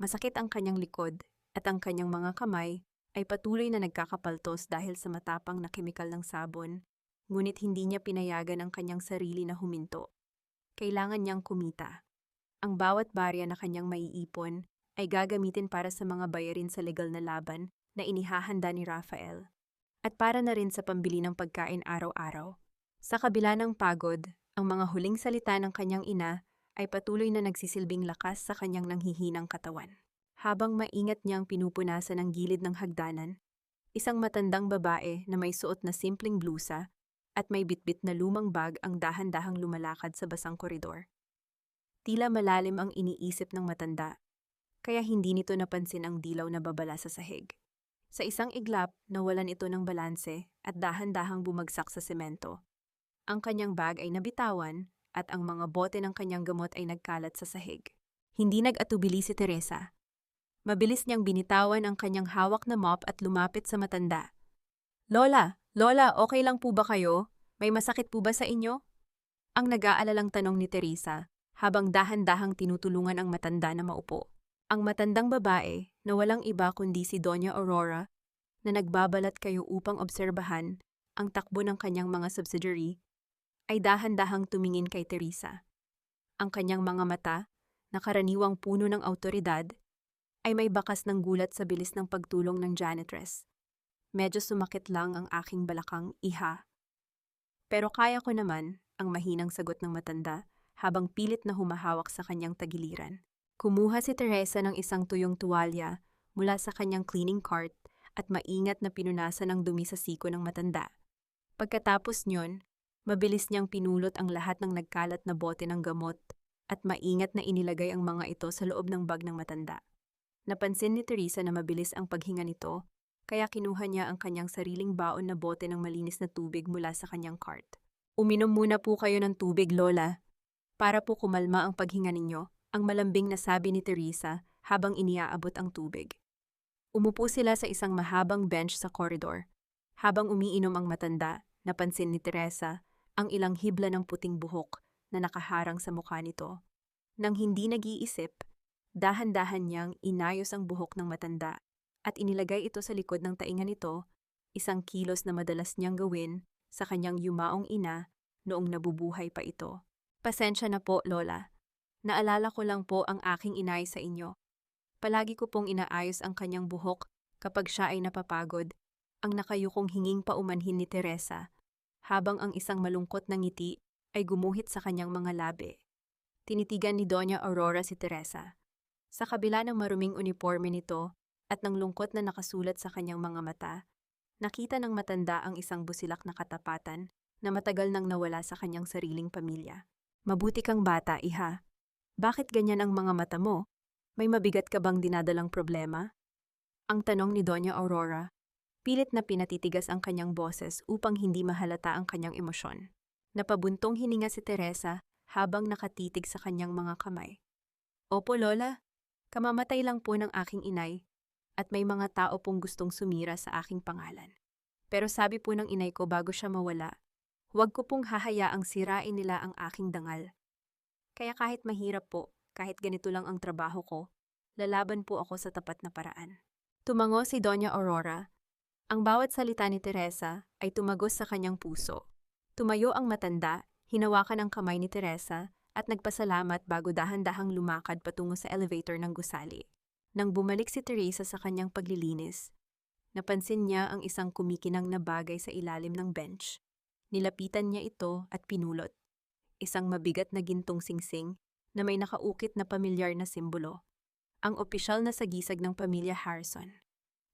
Masakit ang kanyang likod at ang kanyang mga kamay ay patuloy na nagkakapaltos dahil sa matapang na kemikal ng sabon, ngunit hindi niya pinayagan ang kanyang sarili na huminto. Kailangan niyang kumita. Ang bawat barya na kanyang maiipon ay gagamitin para sa mga bayarin sa legal na laban na inihahanda ni Rafael. At para na rin sa pambili ng pagkain araw-araw. Sa kabila ng pagod, ang mga huling salita ng kanyang ina ay patuloy na nagsisilbing lakas sa kanyang nanghihinang katawan. Habang maingat niyang pinupunasan ang gilid ng hagdanan, isang matandang babae na may suot na simpleng blusa at may bitbit na lumang bag ang dahan-dahang lumalakad sa basang koridor. Tila malalim ang iniisip ng matanda, kaya hindi nito napansin ang dilaw na babala sa sahig. Sa isang iglap, nawalan ito ng balanse at dahan-dahang bumagsak sa semento. Ang kanyang bag ay nabitawan at ang mga bote ng kanyang gamot ay nagkalat sa sahig. Hindi nag-atubili si Teresa. Mabilis niyang binitawan ang kanyang hawak na mop at lumapit sa matanda. Lola, okay lang po ba kayo? May masakit po ba sa inyo? Ang nag-aalalang tanong ni Teresa habang dahan-dahang tinutulungan ang matanda na maupo. Ang matandang babae na walang iba kundi si Doña Aurora na nagbabalat kayo upang obserbahan ang takbo ng kanyang mga subsidiary ay dahan-dahang tumingin kay Teresa. Ang kanyang mga mata, na karaniwang puno ng awtoridad, ay may bakas ng gulat sa bilis ng pagtulong ng janitress. Medyo sumakit lang ang aking balakang, iha. Pero kaya ko naman, ang mahinang sagot ng matanda habang pilit na humahawak sa kanyang tagiliran. Kumuha si Teresa ng isang tuyong tuwalya mula sa kanyang cleaning cart at maingat na pinunasan ang dumi sa siko ng matanda. Pagkatapos nyon, mabilis niyang pinulot ang lahat ng nagkalat na bote ng gamot at maingat na inilagay ang mga ito sa loob ng bag ng matanda. Napansin ni Teresa na mabilis ang paghinga nito, kaya kinuha niya ang kanyang sariling baon na bote ng malinis na tubig mula sa kanyang cart. Uminom muna po kayo ng tubig, Lola, para po kumalma ang paghinga ninyo, ang malambing na sabi ni Teresa habang iniaabot ang tubig. Umupo sila sa isang mahabang bench sa koridor. Habang umiinom ang matanda, napansin ni Teresa ang ilang hibla ng puting buhok na nakaharang sa mukha nito. Nang hindi nag-iisip, dahan-dahan niyang inayos ang buhok ng matanda at inilagay ito sa likod ng tainga nito, isang kilos na madalas niyang gawin sa kanyang yumaong ina noong nabubuhay pa ito. Pasensya na po, Lola. Naalala ko lang po ang aking inay sa inyo. Palagi ko pong inaayos ang kanyang buhok kapag siya ay napapagod, ang nakayukong hinging paumanhin ni Teresa, habang ang isang malungkot na ngiti ay gumuhit sa kanyang mga labi. Tinitigan ni Doña Aurora si Teresa. Sa kabila ng maruming uniforme nito at ng lungkot na nakasulat sa kanyang mga mata, nakita ng matanda ang isang busilak na katapatan na matagal nang nawala sa kanyang sariling pamilya. Mabuti kang bata, iha. Bakit ganyan ang mga mata mo? May mabigat ka bang dinadalang problema? Ang tanong ni Doña Aurora. Pilit na pinatitigas ang kanyang boses upang hindi mahalata ang kanyang emosyon. Napabuntong hininga si Teresa habang nakatitig sa kanyang mga kamay. Opo, Lola. Kamamatay lang po ng aking inay at may mga tao pong gustong sumira sa aking pangalan. Pero sabi po ng inay ko bago siya mawala, huwag ko pong hahayaang sirain nila ang aking dangal. Kaya kahit mahirap po, kahit ganito lang ang trabaho ko, lalaban po ako sa tapat na paraan. Tumango si Doña Aurora. Ang bawat salita ni Teresa ay tumagos sa kanyang puso. Tumayo ang matanda, hinawakan ang kamay ni Teresa at nagpasalamat bago dahan-dahang lumakad patungo sa elevator ng gusali. Nang bumalik si Teresa sa kanyang paglilinis, napansin niya ang isang kumikinang na bagay sa ilalim ng bench. Nilapitan niya ito at pinulot. Isang mabigat na gintong singsing na may nakaukit na pamilyar na simbolo. Ang opisyal na sagisag ng pamilya Harrison.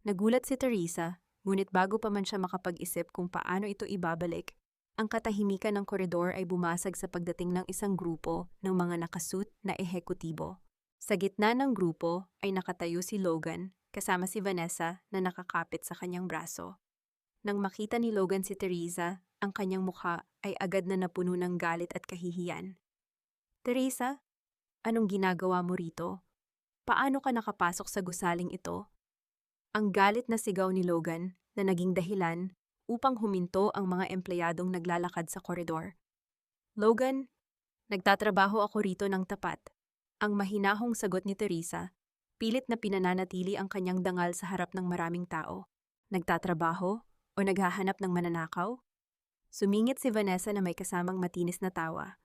Nagulat si Teresa, ngunit bago pa man siya makapag-isip kung paano ito ibabalik, ang katahimikan ng koridor ay bumasag sa pagdating ng isang grupo ng mga nakasuit na ehekutibo. Sa gitna ng grupo ay nakatayo si Logan kasama si Vanessa na nakakapit sa kanyang braso. Nang makita ni Logan si Teresa, ang kanyang mukha ay agad na napuno ng galit at kahihiyan. Teresa, anong ginagawa mo rito? Paano ka nakapasok sa gusaling ito? Ang galit na sigaw ni Logan na naging dahilan upang huminto ang mga empleyadong naglalakad sa koridor. Logan, nagtatrabaho ako rito ng tapat. Ang mahinahong sagot ni Teresa, pilit na pinananatili ang kanyang dangal sa harap ng maraming tao. Nagtatrabaho o naghahanap ng mananakaw? Sumingit si Vanessa na may kasamang matinis na tawa.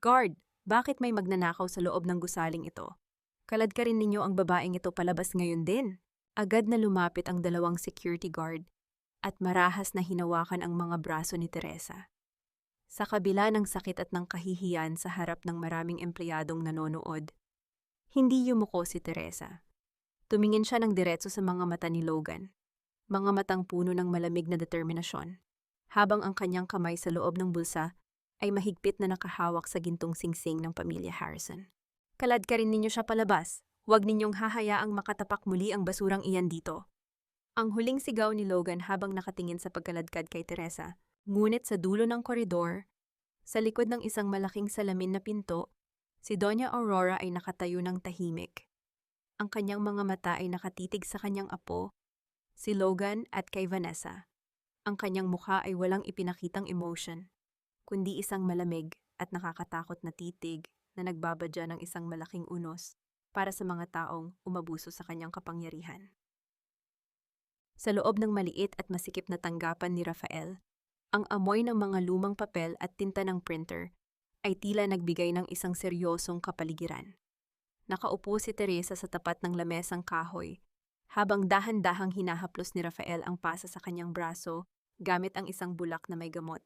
Guard, bakit may magnanakaw sa loob ng gusaling ito? Kalad ka rin ninyo ang babaeng ito palabas ngayon din. Agad na lumapit ang dalawang security guard at marahas na hinawakan ang mga braso ni Teresa. Sa kabila ng sakit at ng kahihiyan sa harap ng maraming empleyadong nanonood, hindi yumuko si Teresa. Tumingin siya ng diretso sa mga mata ni Logan, mga matang puno ng malamig na determinasyon, habang ang kanyang kamay sa loob ng bulsa ay mahigpit na nakahawak sa gintong singsing ng pamilya Harrison. Kalad ka rin ninyo siya palabas. Huwag ninyong hahayaang makatapak muli ang basurang iyan dito. Ang huling sigaw ni Logan habang nakatingin sa pagkaladkad kay Teresa, ngunit sa dulo ng koridor, sa likod ng isang malaking salamin na pinto, si Doña Aurora ay nakatayo ng tahimik. Ang kanyang mga mata ay nakatitig sa kanyang apo, si Logan at kay Vanessa. Ang kanyang mukha ay walang ipinakitang emotion, kundi isang malamig at nakakatakot na titig na nagbabadya ng isang malaking unos para sa mga taong umabuso sa kanyang kapangyarihan. Sa loob ng maliit at masikip na tanggapan ni Rafael, ang amoy ng mga lumang papel at tinta ng printer ay tila nagbigay ng isang seryosong kapaligiran. Nakaupo si Teresa sa tapat ng lamesang kahoy, habang dahan-dahang hinahaplos ni Rafael ang pasa sa kanyang braso gamit ang isang bulak na may gamot.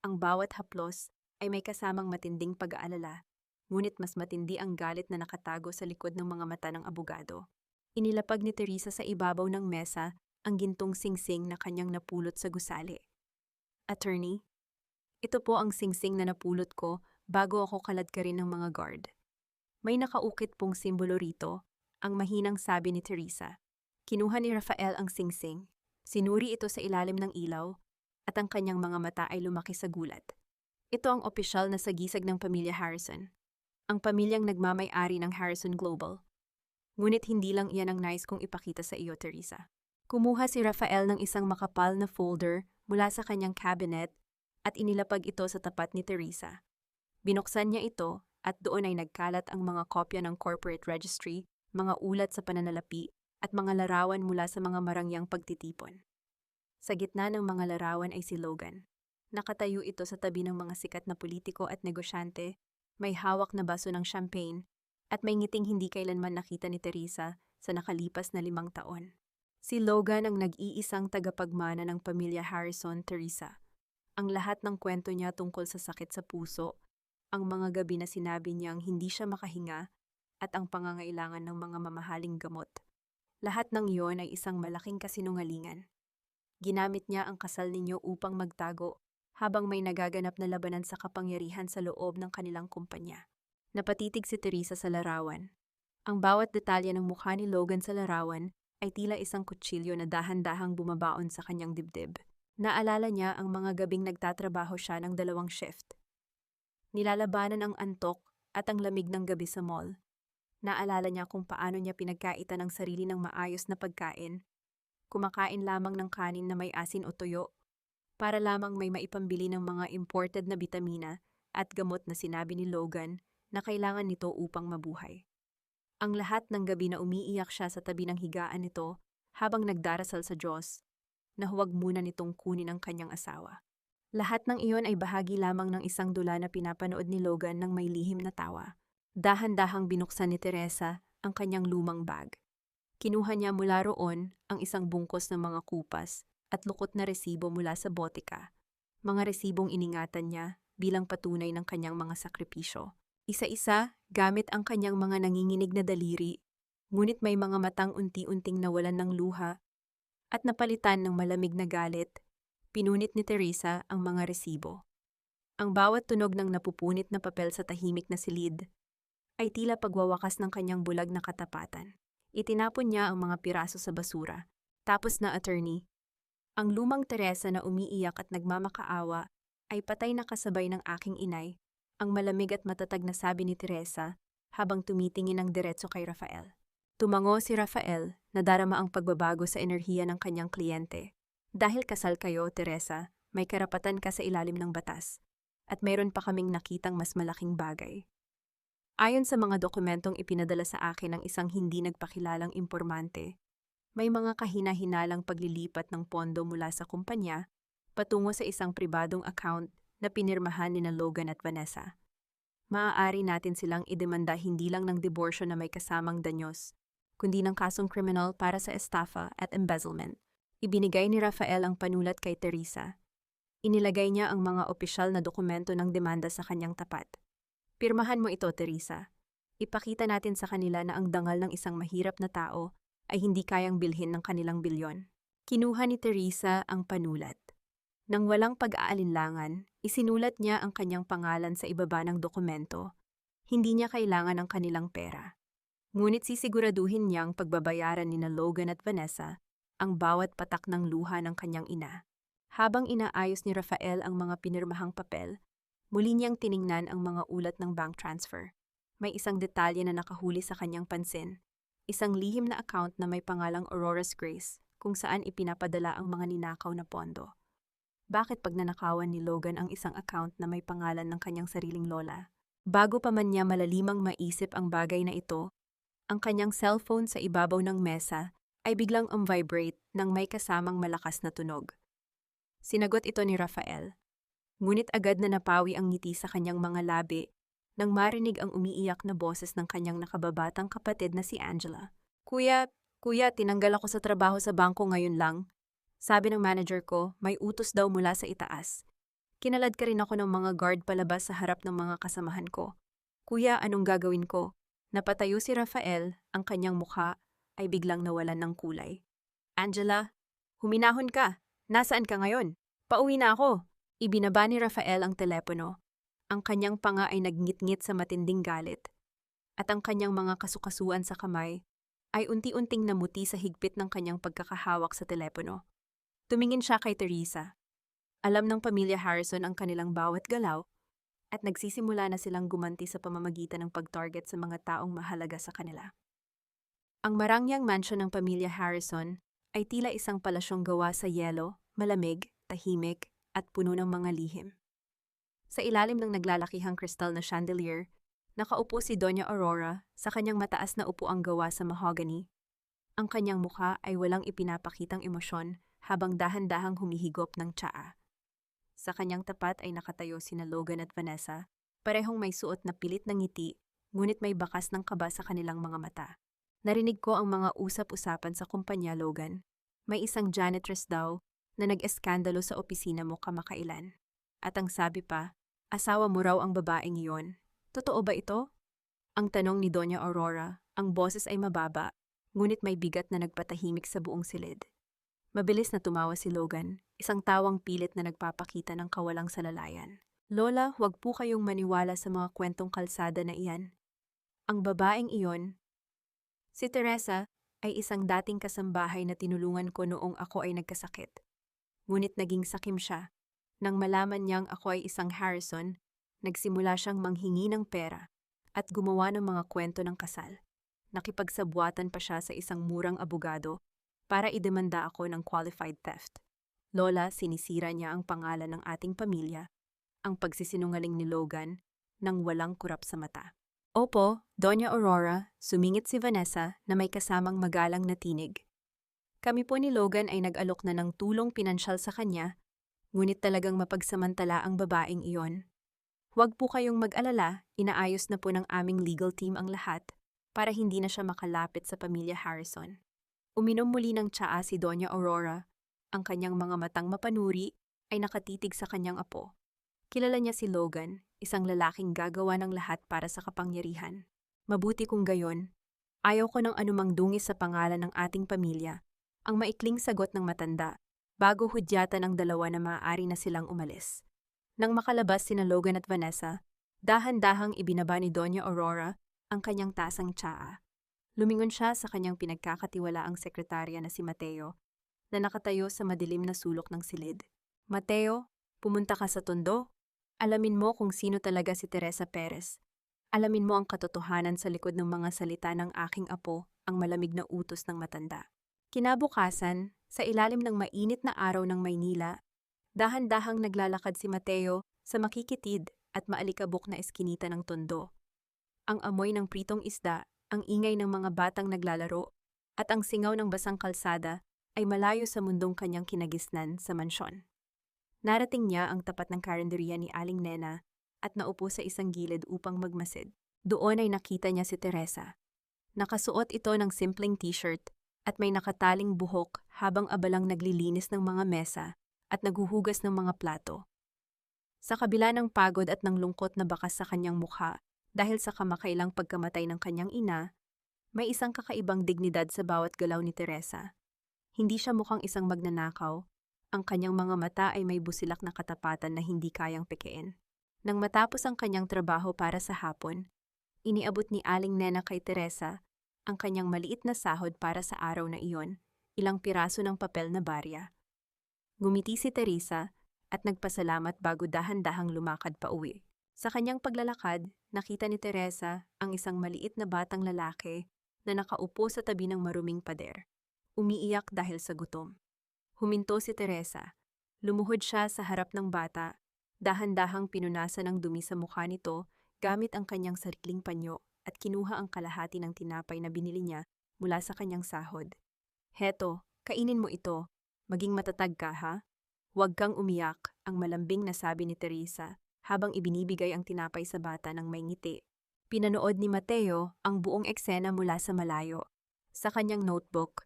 Ang bawat haplos ay may kasamang matinding pag-aalala, ngunit mas matindi ang galit na nakatago sa likod ng mga mata ng abogado. Inilapag ni Teresa sa ibabaw ng mesa ang gintong singsing na kanyang napulot sa gusali. Attorney, ito po ang singsing na napulot ko bago ako kaladkarin ng mga guard. May nakaukit pong simbolo rito, ang mahinang sabi ni Teresa. Kinuha ni Rafael ang singsing, sinuri ito sa ilalim ng ilaw, at ang kanyang mga mata ay lumaki sa gulat. Ito ang opisyal na sagisag ng pamilya Harrison, ang pamilyang nagmamay-ari ng Harrison Global. Ngunit hindi lang iyan ang nais kong ipakita sa iyo, Teresa. Kumuha si Rafael ng isang makapal na folder mula sa kanyang cabinet at inilapag ito sa tapat ni Teresa. Binuksan niya ito at doon ay nagkalat ang mga kopya ng corporate registry, mga ulat sa pananalapi at mga larawan mula sa mga marangyang pagtitipon. Sa gitna ng mga larawan ay si Logan. Nakatayo ito sa tabi ng mga sikat na politiko at negosyante, may hawak na baso ng champagne, at may ngiting hindi kailanman nakita ni Teresa sa nakalipas na 5 taon. Si Logan ang nag-iisang tagapagmana ng pamilya Harrison, Teresa. Ang lahat ng kwento niya tungkol sa sakit sa puso, ang mga gabi na sinabi niyang hindi siya makahinga, at ang pangangailangan ng mga mamahaling gamot. Lahat ng iyon ay isang malaking kasinungalingan. Ginamit niya ang kasal ninyo upang magtago habang may nagaganap na labanan sa kapangyarihan sa loob ng kanilang kumpanya. Napatitig si Teresa sa larawan. Ang bawat detalye ng mukha ni Logan sa larawan ay tila isang kutsilyo na dahan-dahang bumabaon sa kanyang dibdib. Naalala niya ang mga gabing nagtatrabaho siya ng 2 shift. Nilalabanan ang antok at ang lamig ng gabi sa mall. Naalala niya kung paano niya pinagkaitan ang sarili ng maayos na pagkain, kumakain lamang ng kanin na may asin o tuyo, para lamang may maipambili ng mga imported na bitamina at gamot na sinabi ni Logan na kailangan nito upang mabuhay. Ang lahat ng gabi na umiiyak siya sa tabi ng higaan nito habang nagdarasal sa Diyos na huwag muna nitong kunin ang kanyang asawa. Lahat ng iyon ay bahagi lamang ng isang dula na pinapanood ni Logan ng may lihim na tawa. Dahan-dahang binuksan ni Teresa ang kanyang lumang bag. Kinuha niya mula roon ang isang bungkos ng mga kupas at lukot na resibo mula sa botika. Mga resibong iningatan niya bilang patunay ng kanyang mga sakripisyo. Isa-isa, gamit ang kanyang mga nanginginig na daliri, ngunit may mga matang unti-unting nawalan ng luha at napalitan ng malamig na galit, pinunit ni Teresa ang mga resibo. Ang bawat tunog ng napupunit na papel sa tahimik na silid ay tila pagwawakas ng kanyang bulag na katapatan. Itinapon niya ang mga piraso sa basura. Tapos na, attorney, Ang lumang Teresa na umiiyak at nagmamakaawa ay patay na kasabay ng aking inay, ang malamig at matatag na sabi ni Teresa habang tumitingin ng diretso kay Rafael. Tumango si Rafael na darama ang pagbabago sa enerhiya ng kanyang kliyente. Dahil kasal kayo, Teresa, may karapatan ka sa ilalim ng batas. At mayroon pa kaming nakitang mas malaking bagay. Ayon sa mga dokumentong ipinadala sa akin ng isang hindi nagpakilalang impormante, may mga kahina-hinalang paglilipat ng pondo mula sa kumpanya patungo sa isang pribadong account na pinirmahan ni Logan at Vanessa. Maaari natin silang idemanda hindi lang ng diborsyo na may kasamang danyos, kundi ng kasong kriminal para sa estafa at embezzlement. Ibinigay ni Rafael ang panulat kay Teresa. Inilagay niya ang mga opisyal na dokumento ng demanda sa kanyang tapat. Pirmahan mo ito, Teresa. Ipakita natin sa kanila na ang dangal ng isang mahirap na tao ay hindi kayang bilhin ng kanilang bilyon. Kinuha ni Teresa ang panulat. Nang walang pag-aalinlangan, isinulat niya ang kanyang pangalan sa ibaba ng dokumento. Hindi niya kailangan ng kanilang pera. Ngunit sisiguraduhin niyang pagbabayaran ni Logan at Vanessa ang bawat patak ng luha ng kanyang ina. Habang inaayos ni Rafael ang mga pinirmahang papel, muli niyang tiningnan ang mga ulat ng bank transfer. May isang detalye na nakahuli sa kanyang pansin. Isang lihim na account na may pangalang Aurora's Grace kung saan ipinapadala ang mga ninakaw na pondo. Bakit pag nanakawan ni Logan ang isang account na may pangalan ng kanyang sariling lola? Bago pa man niya malalimang maisip ang bagay na ito, ang kanyang cellphone sa ibabaw ng mesa ay biglang vibrate ng may kasamang malakas na tunog. Sinagot ito ni Rafael. Ngunit agad na napawi ang ngiti sa kanyang mga labi nang marinig ang umiiyak na boses ng kanyang nakababatang kapatid na si Angela. Kuya, tinanggal ako sa trabaho sa bangko ngayon lang. Sabi ng manager ko, may utos daw mula sa itaas. Kinalad ka rin ako ng mga guard palabas sa harap ng mga kasamahan ko. Kuya, anong gagawin ko? Napatayo si Rafael, ang kanyang mukha ay biglang nawalan ng kulay. Angela, huminahon ka. Nasaan ka ngayon? Pauwi na ako. Ibinaba ni Rafael ang telepono. Ang kanyang panga ay nagngit-ngit sa matinding galit. At ang kanyang mga kasukasuan sa kamay ay unti-unting namuti sa higpit ng kanyang pagkakahawak sa telepono. Tumingin siya kay Teresa. Alam ng pamilya Harrison ang kanilang bawat galaw at nagsisimula na silang gumanti sa pamamagitan ng pag-target sa mga taong mahalaga sa kanila. Ang marangyang mansion ng pamilya Harrison ay tila isang palasyong gawa sa yelo, malamig, tahimik, at puno ng mga lihim. Sa ilalim ng naglalakihang kristal na chandelier, nakaupo si Doña Aurora sa kanyang mataas na upuang gawa sa mahogany. Ang kanyang mukha ay walang ipinapakitang emosyon habang dahan-dahang humihigop ng tsaa. Sa kanyang tapat ay nakatayo sina Logan at Vanessa, parehong may suot na pilit na ngiti, ngunit may bakas ng kaba sa kanilang mga mata. Narinig ko ang mga usap-usapan sa kumpanya, Logan. May isang janitress daw na nag-eskandalo sa opisina mo kamakailan. At ang sabi pa, asawa mo raw ang babaeng iyon. Totoo ba ito? Ang tanong ni Doña Aurora, ang boses ay mababa, ngunit may bigat na nagpatahimik sa buong silid. Mabilis na tumawa si Logan, isang tawang pilit na nagpapakita ng kawalang salalayan. Lola, huwag po kayong maniwala sa mga kwentong kalsada na iyan. Ang babaeng iyon, si Teresa, ay isang dating kasambahay na tinulungan ko noong ako ay nagkasakit. Ngunit naging sakim siya. Nang malaman niyang ako ay isang Harrison, nagsimula siyang manghingi ng pera at gumawa ng mga kwento ng kasal. Nakipagsabwatan pa siya sa isang murang abogado para idemanda ako ng qualified theft. Lola, sinisira niya ang pangalan ng ating pamilya, ang pagsisinungaling ni Logan, nang walang kurap sa mata. Opo, Doña Aurora, sumingit si Vanessa na may kasamang magalang na tinig. Kami po ni Logan ay nag-alok na ng tulong pinansyal sa kanya, ngunit talagang mapagsamantala ang babaeng iyon. Huwag po kayong mag-alala, inaayos na po ng aming legal team ang lahat para hindi na siya makalapit sa pamilya Harrison. Uminom muli ng tsaa si Doña Aurora. Ang kanyang mga matang mapanuri ay nakatitig sa kanyang apo. Kilala niya si Logan, isang lalaking gagawa ng lahat para sa kapangyarihan. Mabuti kung gayon. Ayaw ko ng anumang dungis sa pangalan ng ating pamilya. Ang maikling sagot ng matanda, bago hudyatan ang dalawa na maaari na silang umalis. Nang makalabas sina Logan at Vanessa, dahan-dahang ibinaba ni Doña Aurora ang kanyang tasang tsaa. Lumingon siya sa kanyang pinagkakatiwalaang sekretarya na si Mateo na nakatayo sa madilim na sulok ng silid. Mateo, pumunta ka sa tondo? Alamin mo kung sino talaga si Teresa Perez. Alamin mo ang katotohanan sa likod ng mga salita ng aking apo, ang malamig na utos ng matanda. Kinabukasan, sa ilalim ng mainit na araw ng Maynila, dahan-dahang naglalakad si Mateo sa makikitid at maalikabok na eskinita ng tondo. Ang amoy ng pritong isda, ang ingay ng mga batang naglalaro, at ang singaw ng basang kalsada ay malayo sa mundong kanyang kinagisnan sa mansyon. Narating niya ang tapat ng karenderiya ni Aling Nena at naupo sa isang gilid upang magmasid. Doon ay nakita niya si Teresa. Nakasuot ito ng simpleng t-shirt at may nakataling buhok habang abalang naglilinis ng mga mesa at naghuhugas ng mga plato. Sa kabila ng pagod at ng lungkot na bakas sa kanyang mukha dahil sa kamakailang pagkamatay ng kanyang ina, may isang kakaibang dignidad sa bawat galaw ni Teresa. Hindi siya mukhang isang magnanakaw. Ang kanyang mga mata ay may busilak na katapatan na hindi kayang pekein. Nang matapos ang kanyang trabaho para sa hapon, iniabot ni Aling Nena kay Teresa ang kanyang maliit na sahod para sa araw na iyon, ilang piraso ng papel na barya. Ngumiti si Teresa at nagpasalamat bago dahan-dahang lumakad pa uwi. Sa kanyang paglalakad, nakita ni Teresa ang isang maliit na batang lalaki na nakaupo sa tabi ng maruming pader. Umiiyak dahil sa gutom. Huminto si Teresa. Lumuhod siya sa harap ng bata. Dahan-dahang pinunasan ng dumi sa mukha nito gamit ang kanyang sariling panyo at kinuha ang kalahati ng tinapay na binili niya mula sa kanyang sahod. Heto, kainin mo ito. Maging matatag ka, ha? Huwag kang umiyak, ang malambing na sabi ni Teresa habang ibinibigay ang tinapay sa bata ng may ngiti. Pinanood ni Mateo ang buong eksena mula sa malayo. Sa kanyang notebook,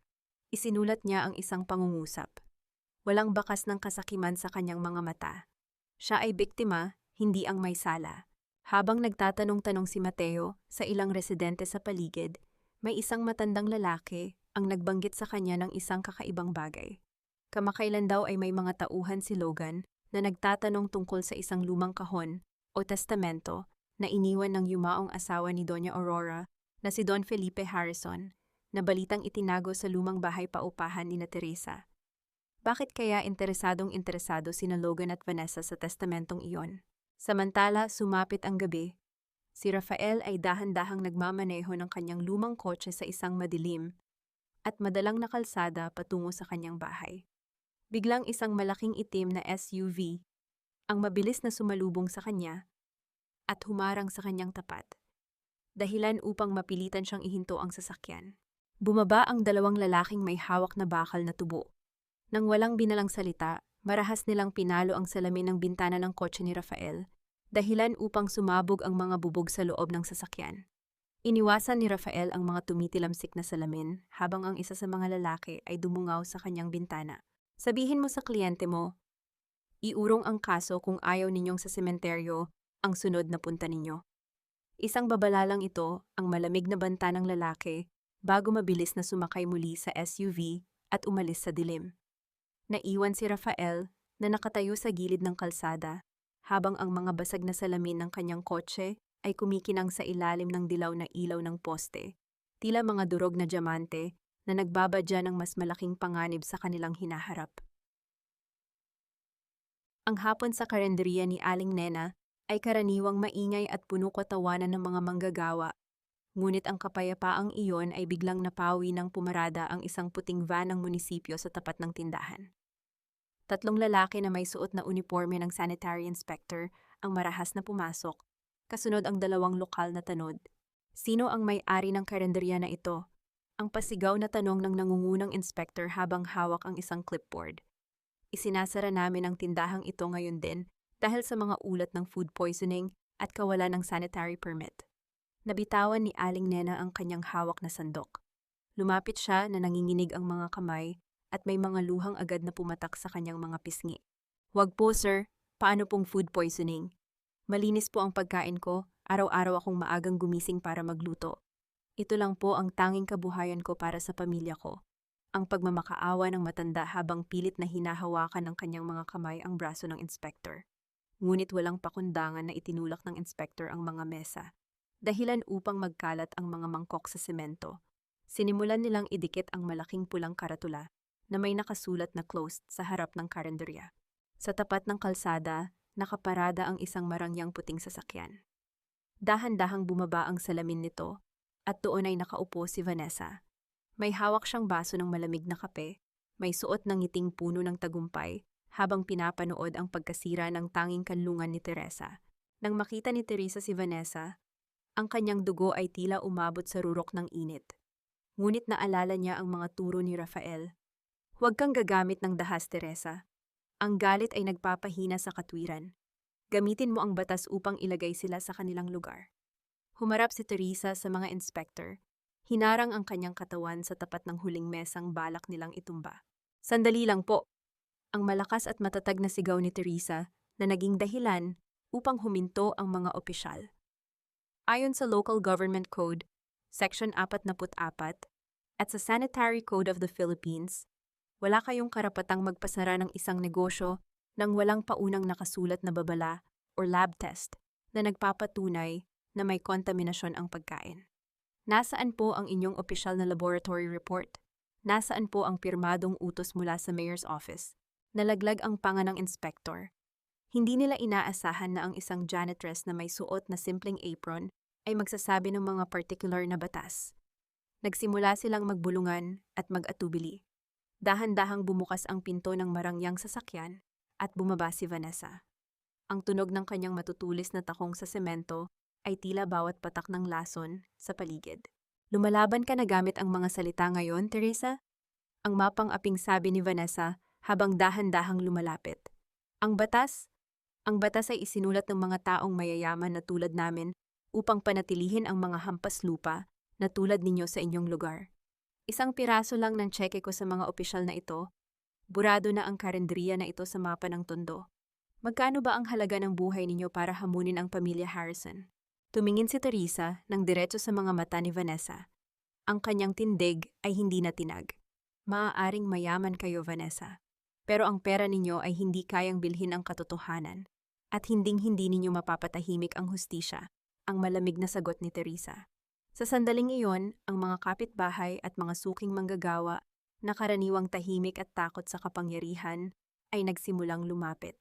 isinulat niya ang isang pangungusap. Walang bakas ng kasakiman sa kanyang mga mata. Siya ay biktima, hindi ang may sala. Habang nagtatanong-tanong si Mateo sa ilang residente sa paligid, may isang matandang lalaki ang nagbanggit sa kanya ng isang kakaibang bagay. Kamakailan daw ay may mga tauhan si Logan na nagtatanong tungkol sa isang lumang kahon o testamento na iniwan ng yumaong asawa ni Doña Aurora na si Don Felipe Harrison, na balitang itinago sa lumang bahay paupahan ni na Teresa. Bakit kaya interesadong-interesado sina Logan at Vanessa sa testamentong iyon? Samantala, sumapit ang gabi. Si Rafael ay dahan-dahang nagmamaneho ng kanyang lumang kotse sa isang madilim at madalang na kalsada patungo sa kanyang bahay. Biglang isang malaking itim na SUV ang mabilis na sumalubong sa kanya at humarang sa kanyang tapat. Dahilan upang mapilitan siyang ihinto ang sasakyan. Bumaba ang dalawang lalaking may hawak na bakal na tubo. Nang walang binalang salita, marahas nilang pinalo ang salamin ng bintana ng kotse ni Rafael, dahilan upang sumabog ang mga bubog sa loob ng sasakyan. Iniwasan ni Rafael ang mga tumitilamsik na salamin habang ang isa sa mga lalaki ay dumungaw sa kanyang bintana. Sabihin mo sa kliyente mo, iurong ang kaso kung ayaw ninyong sa sementeryo ang sunod na punta ninyo. Isang babala lang ito, ang malamig na banta ng lalaki, bago mabilis na sumakay muli sa SUV at umalis sa dilim. Naiwan si Rafael na nakatayo sa gilid ng kalsada habang ang mga basag na salamin ng kanyang kotse ay kumikinang sa ilalim ng dilaw na ilaw ng poste, tila mga durog na diamante na nagbabadya ng mas malaking panganib sa kanilang hinaharap. Ang hapon sa karenderiya ni Aling Nena ay karaniwang maingay at puno katawanan ng mga manggagawa. Ngunit ang kapayapaang iyon ay biglang napawi nang pumarada ang isang puting van ng munisipyo sa tapat ng tindahan. Tatlong lalaki na may suot na uniforme ng sanitary inspector ang marahas na pumasok, kasunod ang dalawang lokal na tanod. Sino ang may-ari ng karenderya na ito? Ang pasigaw na tanong ng nangungunang inspector habang hawak ang isang clipboard. Isinasara namin ang tindahang ito ngayon din dahil sa mga ulat ng food poisoning at kawalan ng sanitary permit. Nabitawan ni Aling Nena ang kanyang hawak na sandok. Lumapit siya na nanginginig ang mga kamay at may mga luhang agad na pumatak sa kanyang mga pisngi. Wag po sir, paano pong food poisoning? Malinis po ang pagkain ko, araw-araw akong maagang gumising para magluto. Ito lang po ang tanging kabuhayan ko para sa pamilya ko. Ang pagmamakaawa ng matanda habang pilit na hinahawakan ng kanyang mga kamay ang braso ng inspector. Ngunit walang pakundangan na itinulak ng inspector ang mga mesa. Dahilan upang magkalat ang mga mangkok sa semento. Sinimulan nilang idikit ang malaking pulang karatula na may nakasulat na closed sa harap ng karinderya. Sa tapat ng kalsada, nakaparada ang isang marangyang puting sasakyan. Dahan-dahang bumaba ang salamin nito at doon ay nakaupo si Vanessa. May hawak siyang baso ng malamig na kape, may suot ng ngiting puno ng tagumpay habang pinapanood ang pagkasira ng tanging kanlungan ni Teresa. Nang makita ni Teresa si Vanessa, ang kanyang dugo ay tila umabot sa rurok ng init. Ngunit naalala niya ang mga turo ni Rafael. Huwag kang gagamit ng dahas, Teresa. Ang galit ay nagpapahina sa katwiran. Gamitin mo ang batas upang ilagay sila sa kanilang lugar. Humarap si Teresa sa mga inspector. Hinarang ang kanyang katawan sa tapat ng huling mesang balak nilang itumba. Sandali lang po. Ang malakas at matatag na sigaw ni Teresa na naging dahilan upang huminto ang mga opisyal. Ayon sa Local Government Code, Section 44, at sa Sanitary Code of the Philippines, wala kayong karapatang magpasara ng isang negosyo nang walang paunang nakasulat na babala or lab test na nagpapatunay na may kontaminasyon ang pagkain. Nasaan po ang inyong opisyal na laboratory report? Nasaan po ang pirmadong utos mula sa mayor's office? Nalaglag ang panga ng inspector. Hindi nila inaasahan na ang isang janitress na may suot na simpleng apron ay magsasabi ng mga particular na batas. Nagsimula silang magbulungan at mag-atubili. Dahan-dahang bumukas ang pinto ng marangyang sasakyan at bumaba si Vanessa. Ang tunog ng kanyang matutulis na takong sa semento ay tila bawat patak ng lason sa paligid. Lumalaban ka na gamit ang mga salita ngayon, Teresa? Ang mapang-aping sabi ni Vanessa habang dahan-dahang lumalapit. Ang batas ay isinulat ng mga taong mayayaman na tulad namin upang panatilihin ang mga hampas lupa na tulad ninyo sa inyong lugar. Isang piraso lang ng tseke ko sa mga opisyal na ito, burado na ang karenderiya na ito sa mapa ng tondo. Magkano ba ang halaga ng buhay ninyo para hamunin ang pamilya Harrison? Tumingin si Teresa ng diretso sa mga mata ni Vanessa. Ang kanyang tindig ay hindi na tinag. Maaaring mayaman kayo, Vanessa. Pero ang pera ninyo ay hindi kayang bilhin ang katotohanan. At hinding-hindi ninyo mapapatahimik ang hustisya, ang malamig na sagot ni Teresa. Sa sandaling iyon, ang mga kapitbahay at mga suking manggagawa na karaniwang tahimik at takot sa kapangyarihan ay nagsimulang lumapit.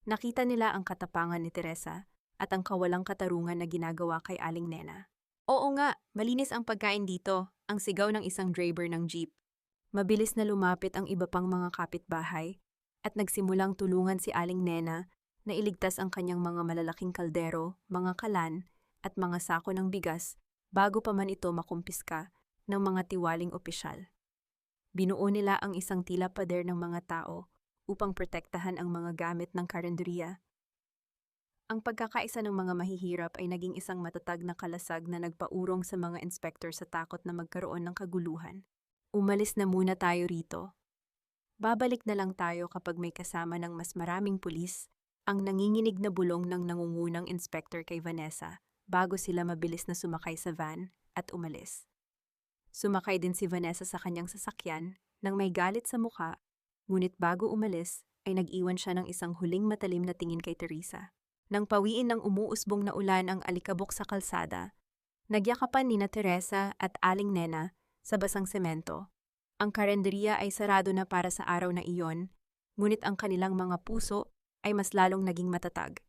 Nakita nila ang katapangan ni Teresa at ang kawalang katarungan na ginagawa kay Aling Nena. Oo nga, malinis ang pagkain dito, ang sigaw ng isang driver ng jeep. Mabilis na lumapit ang iba pang mga kapitbahay at nagsimulang tulungan si Aling Nena na iligtas ang kanyang mga malalaking kaldero, mga kalan at mga sako ng bigas bago pa man ito makumpiska ng mga tiwaling opisyal. Binuo nila ang isang tila pader ng mga tao upang protektahan ang mga gamit ng karenderiya. Ang pagkakaisa ng mga mahihirap ay naging isang matatag na kalasag na nagpaurong sa mga inspektor sa takot na magkaroon ng kaguluhan. Umalis na muna tayo rito. Babalik na lang tayo kapag may kasama ng mas maraming pulis, ang nanginginig na bulong ng nangungunang inspektor kay Vanessa bago sila mabilis na sumakay sa van at umalis. Sumakay din si Vanessa sa kanyang sasakyan nang may galit sa mukha, ngunit bago umalis ay nag-iwan siya ng isang huling matalim na tingin kay Teresa. Nang pawiin ng umuusbong na ulan ang alikabok sa kalsada, nagyakapan nina Teresa at Aling Nena sa basang semento. Ang karenderiya ay sarado na para sa araw na iyon, ngunit ang kanilang mga puso ay mas lalong naging matatag.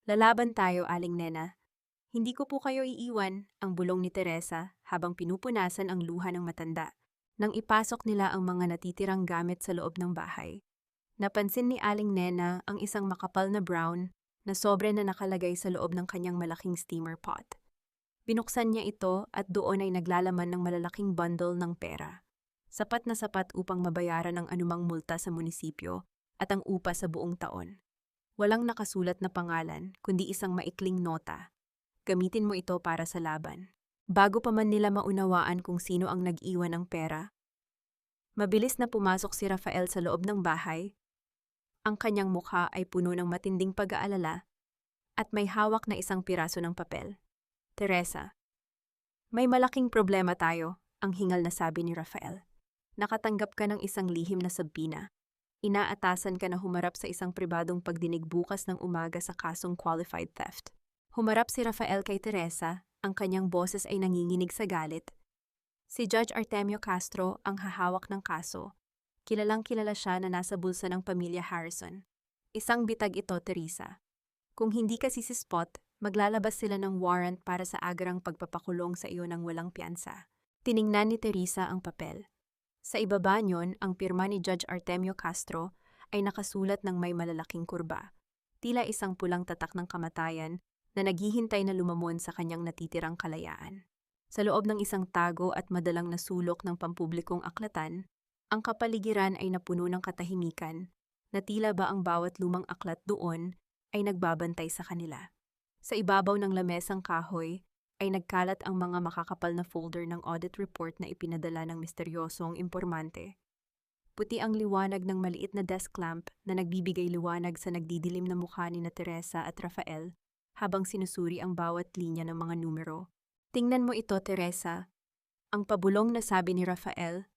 Lalaban tayo, Aling Nena. Hindi ko po kayo iiwan, ang bulong ni Teresa habang pinupunasan ang luha ng matanda. Nang ipasok nila ang mga natitirang gamit sa loob ng bahay, napansin ni Aling Nena ang isang makapal na brown na sobre na nakalagay sa loob ng kanyang malaking steamer pot. Binuksan niya ito at doon ay naglalaman ng malalaking bundle ng pera. Sapat na sapat upang mabayaran ang anumang multa sa munisipyo at ang upa sa buong taon. Walang nakasulat na pangalan, kundi isang maikling nota. Gamitin mo ito para sa laban. Bago pa man nila maunawaan kung sino ang nag-iwan ng pera, mabilis na pumasok si Rafael sa loob ng bahay. Ang kanyang mukha ay puno ng matinding pag-aalala at may hawak na isang piraso ng papel. Teresa, may malaking problema tayo, ang hingal na sabi ni Rafael. Nakatanggap ka ng isang lihim na sabina. Inaatasan ka na humarap sa isang pribadong pagdinig bukas ng umaga sa kasong qualified theft. Humarap si Rafael kay Teresa, ang kanyang boses ay nanginginig sa galit. Si Judge Artemio Castro ang hahawak ng kaso. Kilalang-kilala siya na nasa bulsa ng pamilya Harrison. Isang bitag ito, Teresa. Kung hindi ka sisispot, maglalabas sila ng warrant para sa agarang pagpapakulong sa iyo ng walang piyansa. Tiningnan ni Teresa ang papel. Sa ibaba niyon, ang pirma ni Judge Artemio Castro ay nakasulat ng may malalaking kurba. Tila isang pulang tatak ng kamatayan na naghihintay na lumamon sa kanyang natitirang kalayaan. Sa loob ng isang tago at madalang na sulok ng pampublikong aklatan, ang kapaligiran ay napuno ng katahimikan na tila ba ang bawat lumang aklat doon ay nagbabantay sa kanila. Sa ibabaw ng lamesang kahoy ay nagkalat ang mga makakapal na folder ng audit report na ipinadala ng misteryosong impormante. Puti ang liwanag ng maliit na desk lamp na nagbibigay liwanag sa nagdidilim na mukha ni na Teresa at Rafael habang sinusuri ang bawat linya ng mga numero. Tingnan mo ito, Teresa. Ang pabulong na sabi ni Rafael.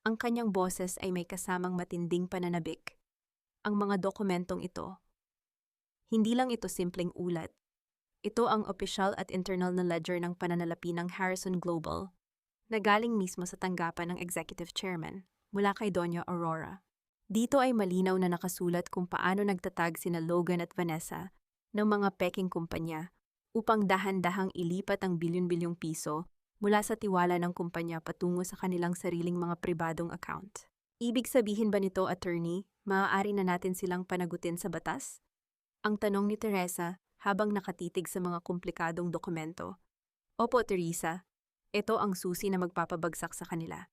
Ang kanyang boses ay may kasamang matinding pananabik. Ang mga dokumentong ito. Hindi lang ito simpleng ulat. Ito ang opisyal at internal na ledger ng pananalapi ng Harrison Global na galing mismo sa tanggapan ng executive chairman mula kay Doña Aurora. Dito ay malinaw na nakasulat kung paano nagtatag sina Logan at Vanessa ng mga peking kumpanya upang dahan-dahang ilipat ang bilyon-bilyong piso mula sa tiwala ng kumpanya patungo sa kanilang sariling mga pribadong account. Ibig sabihin ba nito, attorney, maaari na natin silang panagutin sa batas? Ang tanong ni Teresa habang nakatitig sa mga komplikadong dokumento. Opo, Teresa. Ito ang susi na magpapabagsak sa kanila.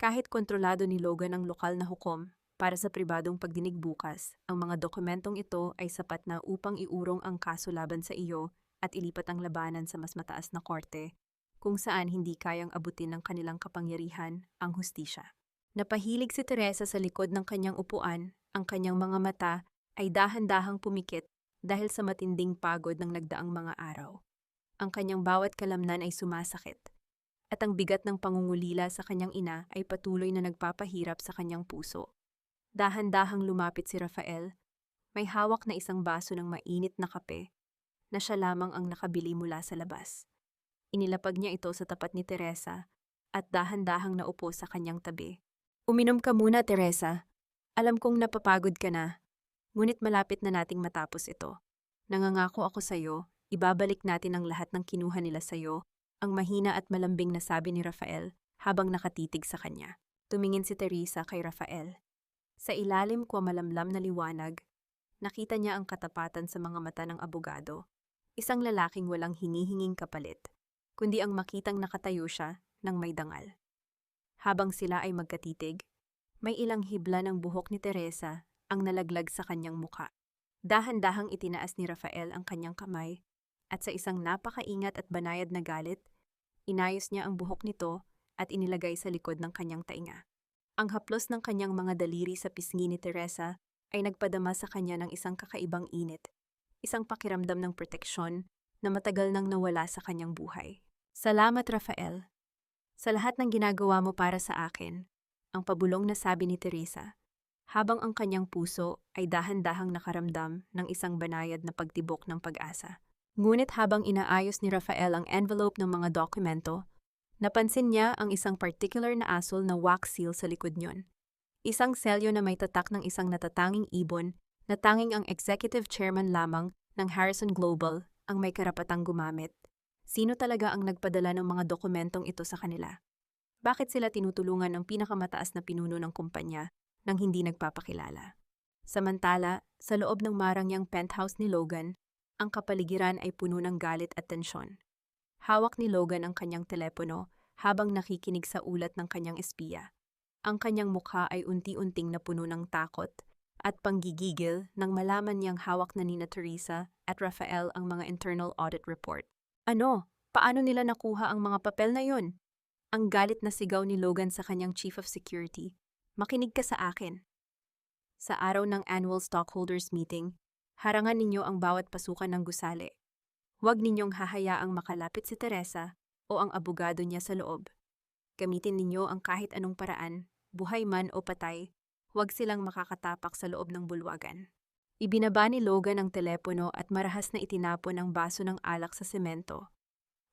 Kahit kontrolado ni Logan ang lokal na hukom para sa pribadong pagdinig bukas, ang mga dokumentong ito ay sapat na upang iurong ang kaso laban sa iyo at ilipat ang labanan sa mas mataas na korte kung saan hindi kayang abutin ng kanilang kapangyarihan ang hustisya. Napahilig si Teresa sa likod ng kanyang upuan, ang kanyang mga mata ay dahan-dahang pumikit dahil sa matinding pagod ng nagdaang mga araw. Ang kanyang bawat kalamnan ay sumasakit, at ang bigat ng pangungulila sa kanyang ina ay patuloy na nagpapahirap sa kanyang puso. Dahan-dahang lumapit si Rafael, may hawak na isang baso ng mainit na kape na siya lamang ang nakabili mula sa labas. Inilapag niya ito sa tapat ni Teresa at dahan-dahang naupo sa kanyang tabi. Uminom ka muna, Teresa. Alam kong napapagod ka na, ngunit malapit na nating matapos ito. Nangangako ako sa iyo, ibabalik natin ang lahat ng kinuha nila sa iyo, ang mahina at malambing na sabi ni Rafael habang nakatitig sa kanya. Tumingin si Teresa kay Rafael. Sa ilalim ko malamlam na liwanag, nakita niya ang katapatan sa mga mata ng abogado. Isang lalaking walang hinihinging kapalit, kundi ang makitang nakatayo siya ng may dangal. Habang sila ay magkatitig, may ilang hibla ng buhok ni Teresa ang nalaglag sa kanyang muka. Dahan-dahang itinaas ni Rafael ang kanyang kamay at sa isang napakaingat at banayad na galit, inayos niya ang buhok nito at inilagay sa likod ng kanyang tainga. Ang haplos ng kanyang mga daliri sa pisngi ni Teresa ay nagpadama sa kanya ng isang kakaibang init, isang pakiramdam ng proteksyon na matagal nang nawala sa kanyang buhay. Salamat, Rafael. Sa lahat ng ginagawa mo para sa akin, ang pabulong na sabi ni Teresa, habang ang kanyang puso ay dahan-dahang nakaramdam ng isang banayad na pagtibok ng pag-asa. Ngunit habang inaayos ni Rafael ang envelope ng mga dokumento, napansin niya ang isang particular na asol na wax seal sa likod niyon. Isang selyo na may tatak ng isang natatanging ibon na tanging ang executive chairman lamang ng Harrison Global ang may karapatang gumamit. Sino talaga ang nagpadala ng mga dokumentong ito sa kanila? Bakit sila tinutulungan ng pinakamataas na pinuno ng kumpanya nang hindi nagpapakilala? Samantala, sa loob ng marangyang penthouse ni Logan, ang kapaligiran ay puno ng galit at tensyon. Hawak ni Logan ang kanyang telepono habang nakikinig sa ulat ng kanyang espiya. Ang kanyang mukha ay unti-unting napuno ng takot at panggigigil nang malaman niyang hawak na nina Teresa at Rafael ang mga internal audit report. Ano? Paano nila nakuha ang mga papel na yun? Ang galit na sigaw ni Logan sa kanyang chief of security. Makinig ka sa akin. Sa araw ng annual stockholders meeting, harangan ninyo ang bawat pasukan ng gusali. Huwag ninyong hahayaang makalapit si Teresa o ang abogado niya sa loob. Gamitin ninyo ang kahit anong paraan, buhay man o patay, huwag silang makakatapak sa loob ng bulwagan. Ibinaba ni Logan ang telepono at marahas na itinapon ang baso ng alak sa semento.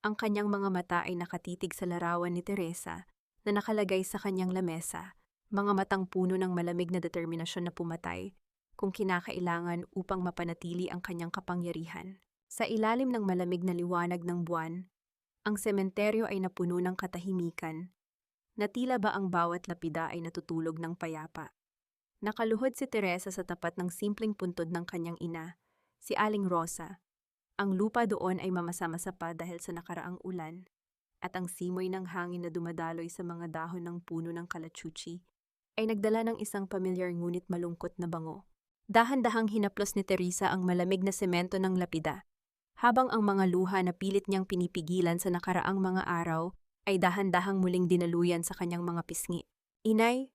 Ang kanyang mga mata ay nakatitig sa larawan ni Teresa na nakalagay sa kanyang lamesa, mga matang puno ng malamig na determinasyon na pumatay kung kinakailangan upang mapanatili ang kanyang kapangyarihan. Sa ilalim ng malamig na liwanag ng buwan, ang sementeryo ay napuno ng katahimikan, na tila ba ang bawat lapida ay natutulog ng payapa. Nakaluhod si Teresa sa tapat ng simpleng puntod ng kanyang ina, si Aling Rosa. Ang lupa doon ay mamasa-masa pa dahil sa nakaraang ulan, at ang simoy ng hangin na dumadaloy sa mga dahon ng puno ng kalachuchi ay nagdala ng isang pamilyar ngunit malungkot na bango. Dahan-dahang hinaplos ni Teresa ang malamig na semento ng lapida, habang ang mga luha na pilit niyang pinipigilan sa nakaraang mga araw ay dahan-dahang muling dinaluyan sa kanyang mga pisngi. Inay,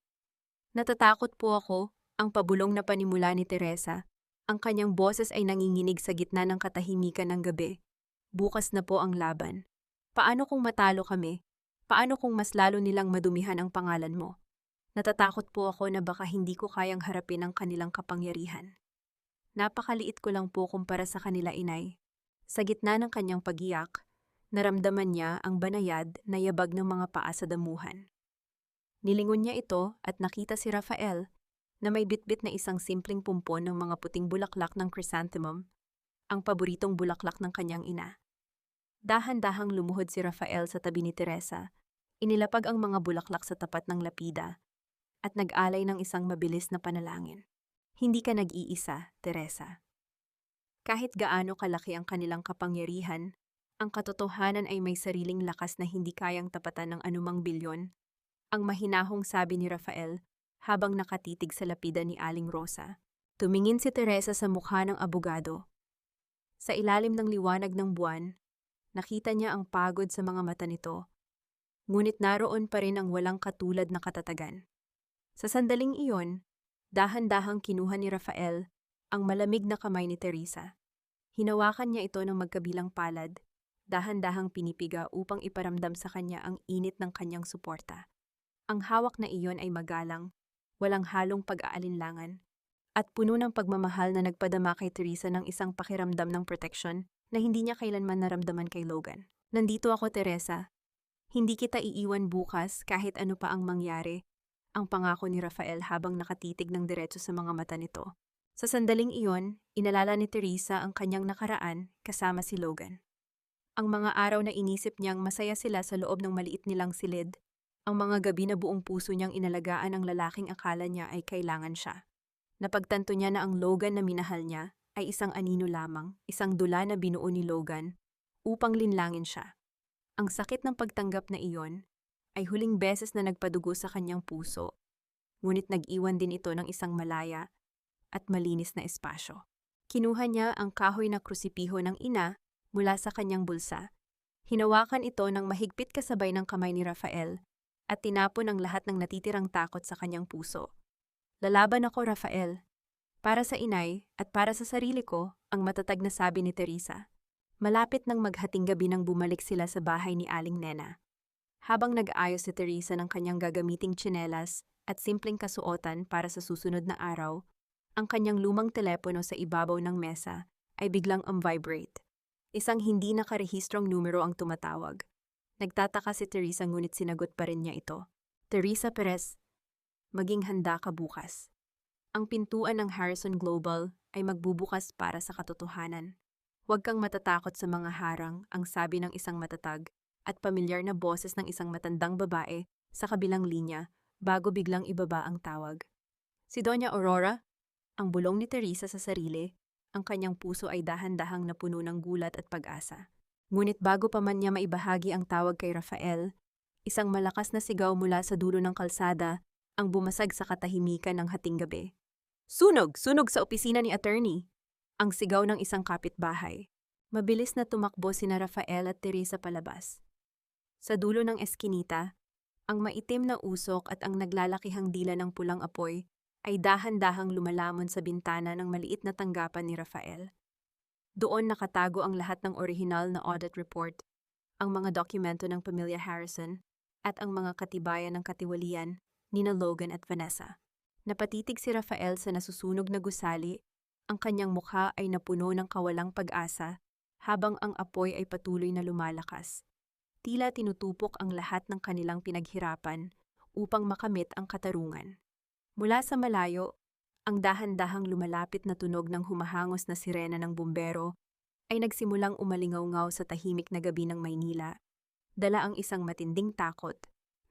natatakot po ako, ang pabulong na panimula ni Teresa. Ang kanyang boses ay nanginginig sa gitna ng katahimikan ng gabi. Bukas na po ang laban. Paano kung matalo kami? Paano kung mas lalo nilang madumihan ang pangalan mo? Natatakot po ako na baka hindi ko kayang harapin ang kanilang kapangyarihan. Napakaliit ko lang po kumpara sa kanila, inay. Sa gitna ng kanyang pagiyak, naramdaman niya ang banayad na yabag ng mga paa sa damuhan. Nilingon niya ito at nakita si Rafael na may bitbit na isang simpleng pumpon ng mga puting bulaklak ng chrysanthemum, ang paboritong bulaklak ng kanyang ina. Dahan-dahang lumuhod si Rafael sa tabi ni Teresa, inilapag ang mga bulaklak sa tapat ng lapida, at nag-alay ng isang mabilis na panalangin. Hindi ka nag-iisa, Teresa. Kahit gaano kalaki ang kanilang kapangyarihan, ang katotohanan ay may sariling lakas na hindi kayang tapatan ng anumang bilyon, ang mahinahong sabi ni Rafael habang nakatitig sa lapida ni Aling Rosa. Tumingin si Teresa sa mukha ng abogado. Sa ilalim ng liwanag ng buwan, nakita niya ang pagod sa mga mata nito, ngunit naroon pa rin ang walang katulad na katatagan. Sa sandaling iyon, dahan-dahang kinuha ni Rafael ang malamig na kamay ni Teresa. Hinawakan niya ito ng magkabilang palad, dahan-dahang pinipiga upang iparamdam sa kanya ang init ng kanyang suporta. Ang hawak na iyon ay magalang, walang halong pag-aalinlangan, at puno ng pagmamahal na nagpadama kay Teresa ng isang pakiramdam ng proteksyon na hindi niya kailanman naramdaman kay Logan. Nandito ako, Teresa. Hindi kita iiwan bukas kahit ano pa ang mangyari, ang pangako ni Rafael habang nakatitig ng diretso sa mga mata nito. Sa sandaling iyon, inalala ni Teresa ang kanyang nakaraan kasama si Logan. Ang mga araw na inisip niyang masaya sila sa loob ng maliit nilang silid, ang mga gabi na buong puso niyang inalagaan ang lalaking akala niya ay kailangan siya. Napagtanto niya na ang Logan na minahal niya ay isang anino lamang, isang dula na binuo ni Logan upang linlangin siya. Ang sakit ng pagtanggap na iyon ay huling beses na nagpadugo sa kanyang puso, ngunit nag-iwan din ito ng isang malaya at malinis na espasyo. Kinuha niya ang kahoy na krusipiho ng ina mula sa kanyang bulsa. Hinawakan ito ng mahigpit kasabay ng kamay ni Rafael at tinapon ang lahat ng natitirang takot sa kanyang puso. Lalaban ako, Rafael. Para sa inay at para sa sarili ko, ang matatag na sabi ni Teresa. Malapit nang maghating gabi nang bumalik sila sa bahay ni Aling Nena. Habang nag-aayos si Teresa ng kanyang gagamiting tsinelas at simpleng kasuotan para sa susunod na araw, ang kanyang lumang telepono sa ibabaw ng mesa ay biglang vibrate. Isang hindi nakarehistrong numero ang tumatawag. Nagtataka si Teresa ngunit sinagot pa rin niya ito. Teresa Perez, maging handa ka bukas. Ang pintuan ng Harrison Global ay magbubukas para sa katotohanan. Huwag kang matatakot sa mga harang, ang sabi ng isang matatag at pamilyar na boses ng isang matandang babae sa kabilang linya bago biglang ibaba ang tawag. Si Doña Aurora? Ang bulong ni Teresa sa sarili, ang kanyang puso ay dahan-dahang napuno ng gulat at pag-asa. Ngunit bago pa man niya maibahagi ang tawag kay Rafael, isang malakas na sigaw mula sa dulo ng kalsada ang bumasag sa katahimikan ng hating gabi. Sunog! Sunog sa opisina ni attorney! Ang sigaw ng isang kapitbahay. Mabilis na tumakbo sina Rafael at Teresa palabas. Sa dulo ng eskinita, ang maitim na usok at ang naglalakihang dila ng pulang apoy ay dahan-dahang lumalamon sa bintana ng maliit na tanggapan ni Rafael. Doon nakatago ang lahat ng orihinal na audit report, ang mga dokumento ng pamilya Harrison, at ang mga katibayan ng katiwalian nina Logan at Vanessa. Napatitig si Rafael sa nasusunog na gusali, ang kanyang mukha ay napuno ng kawalang pag-asa habang ang apoy ay patuloy na lumalakas. Tila tinutupok ang lahat ng kanilang pinaghirapan upang makamit ang katarungan. Mula sa malayo, ang dahan-dahang lumalapit na tunog ng humahangos na sirena ng bumbero ay nagsimulang umalingaw-ngaw sa tahimik na gabi ng Maynila. Dala ang isang matinding takot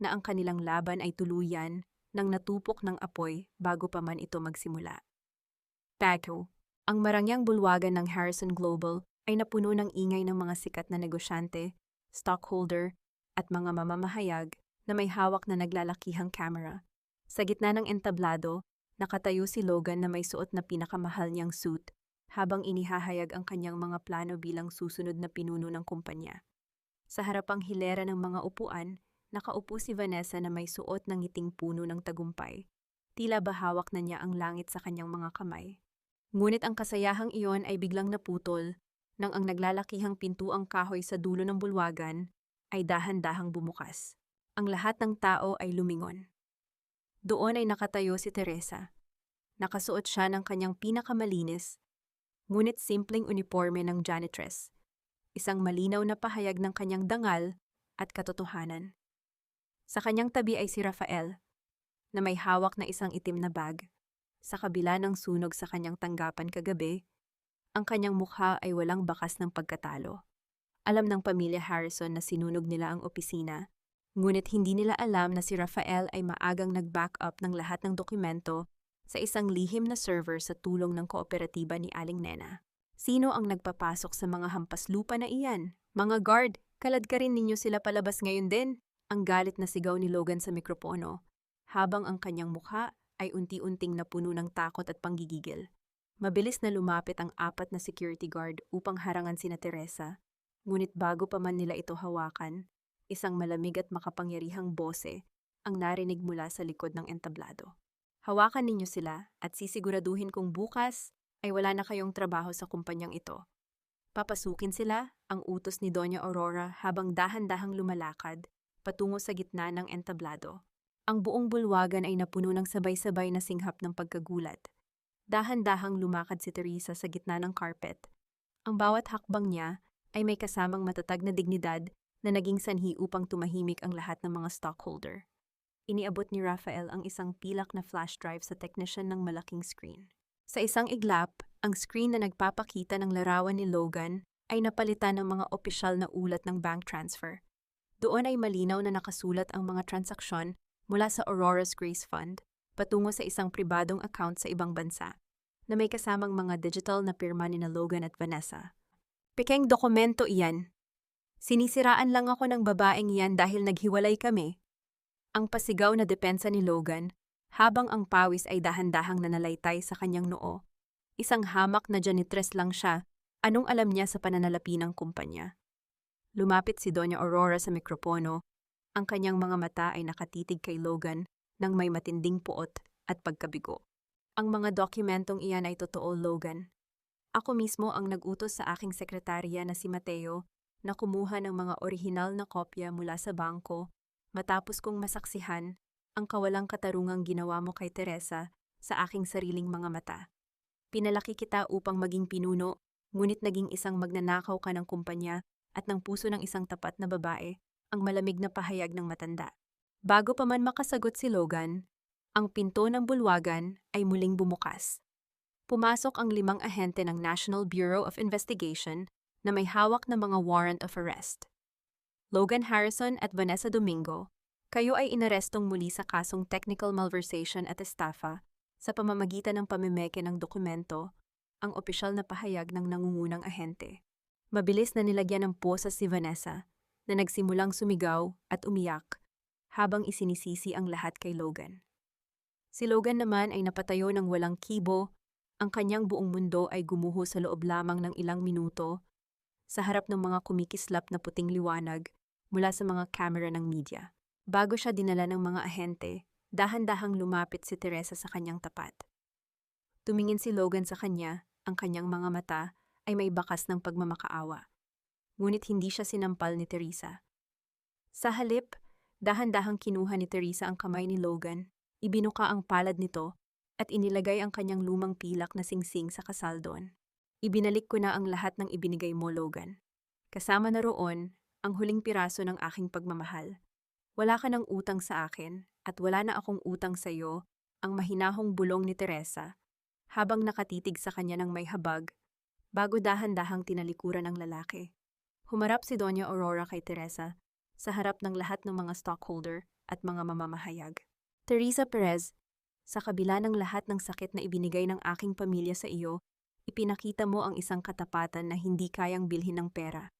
na ang kanilang laban ay tuluyan nang natupok ng apoy bago pa man ito magsimula. Bago, ang marangyang bulwagan ng Harrison Global ay napuno ng ingay ng mga sikat na negosyante, stockholder, at mga mamamahayag na may hawak na naglalakihang camera. Sa gitna ng entablado, nakatayo si Logan na may suot na pinakamahal niyang suit habang inihahayag ang kanyang mga plano bilang susunod na pinuno ng kumpanya. Sa harapang hilera ng mga upuan, nakaupo si Vanessa na may suot ng ngiting puno ng tagumpay. Tila bahawak na niya ang langit sa kanyang mga kamay. Ngunit ang kasayahang iyon ay biglang naputol nang ang naglalakihang pintuang kahoy sa dulo ng bulwagan ay dahan-dahang bumukas. Ang lahat ng tao ay lumingon. Doon ay nakatayo si Teresa. Nakasuot siya ng kanyang pinakamalinis, ngunit simpleng uniforme ng janitress. Isang malinaw na pahayag ng kanyang dangal at katotohanan. Sa kanyang tabi ay si Rafael, na may hawak na isang itim na bag. Sa kabila ng sunog sa kanyang tanggapan kagabi, ang kanyang mukha ay walang bakas ng pagkatalo. Alam ng pamilya Harrison na sinunog nila ang opisina, ngunit hindi nila alam na si Rafael ay maagang nag-back up ng lahat ng dokumento sa isang lihim na server sa tulong ng kooperatiba ni Aling Nena. Sino ang nagpapasok sa mga hampas lupa na iyan? Mga guard, kalad ka rin ninyo sila palabas ngayon din. Ang galit na sigaw ni Logan sa mikropono, habang ang kanyang mukha ay unti-unting napuno ng takot at panggigigil. Mabilis na lumapit ang 4 na security guard upang harangan sina Teresa, ngunit bago pa man nila ito hawakan, isang malamig at makapangyarihang bose ang narinig mula sa likod ng entablado. Hawakan ninyo sila at sisiguraduhin kung bukas ay wala na kayong trabaho sa kumpanyang ito. Papasukin sila, ang utos ni Doña Aurora habang dahan-dahang lumalakad patungo sa gitna ng entablado. Ang buong bulwagan ay napuno ng sabay-sabay na singhap ng pagkagulat. Dahan-dahang lumakad si Teresa sa gitna ng carpet. Ang bawat hakbang niya ay may kasamang matatag na dignidad na naging sanhi upang tumahimik ang lahat ng mga stockholder. Iniabot ni Rafael ang isang pilak na flash drive sa technician ng malaking screen. Sa isang iglap, ang screen na nagpapakita ng larawan ni Logan ay napalitan ng mga opisyal na ulat ng bank transfer. Doon ay malinaw na nakasulat ang mga transaksyon mula sa Aurora's Grace Fund patungo sa isang pribadong account sa ibang bansa na may kasamang mga digital na pirma ni Logan at Vanessa. Pekeng dokumento iyan. Sinisiraan lang ako ng babaeng iyan dahil naghiwalay kami. Ang pasigaw na depensa ni Logan, habang ang pawis ay dahan-dahang nanalaitay sa kanyang noo. Isang hamak na janitress lang siya, anong alam niya sa pananalapi ng kumpanya. Lumapit si Doña Aurora sa mikropono, ang kanyang mga mata ay nakatitig kay Logan nang may matinding puot at pagkabigo. Ang mga dokumentong iyan ay totoo, Logan. Ako mismo ang nag-utos sa aking sekretarya na si Mateo na kumuha ng mga orihinal na kopya mula sa bangko matapos kong masaksihan ang kawalang katarungang ginawa mo kay Teresa sa aking sariling mga mata. Pinalaki kita upang maging pinuno, ngunit naging isang magnanakaw ka ng kumpanya at ng puso ng isang tapat na babae, ang malamig na pahayag ng matanda. Bago pa man makasagot si Logan, ang pinto ng bulwagan ay muling bumukas. Pumasok ang 5 ahente ng National Bureau of Investigation na may hawak na mga warrant of arrest. Logan Harrison at Vanessa Domingo, kayo ay inarestong muli sa kasong technical malversation at estafa sa pamamagitan ng pamimeke ng dokumento, ang opisyal na pahayag ng nangungunang ahente. Mabilis na nilagyan ng posas si Vanessa na nagsimulang sumigaw at umiyak habang isinisisi ang lahat kay Logan. Si Logan naman ay napatayo ng walang kibo, ang kanyang buong mundo ay gumuho sa loob lamang ng ilang minuto sa harap ng mga kumikislap na puting liwanag mula sa mga kamera ng media. Bago siya dinala ng mga ahente, dahan-dahang lumapit si Teresa sa kanyang tapat. Tumingin si Logan sa kanya, ang kanyang mga mata ay may bakas ng pagmamakaawa. Ngunit hindi siya sinampal ni Teresa. Sa halip, dahan-dahang kinuha ni Teresa ang kamay ni Logan, ibinuka ang palad nito, at inilagay ang kanyang lumang pilak na singsing sa kasaldon. Ibinalik ko na ang lahat ng ibinigay mo, Logan. Kasama na roon ang huling piraso ng aking pagmamahal. Wala ka ng utang sa akin at wala na akong utang sa iyo, ang mahinahong bulong ni Teresa, habang nakatitig sa kanya ng may habag, bago dahan-dahang tinalikuran ang lalaki. Humarap si Doña Aurora kay Teresa, sa harap ng lahat ng mga stockholder at mga mamamahayag. Teresa Perez, sa kabila ng lahat ng sakit na ibinigay ng aking pamilya sa iyo, ipinakita mo ang isang katapatan na hindi kayang bilhin ng pera.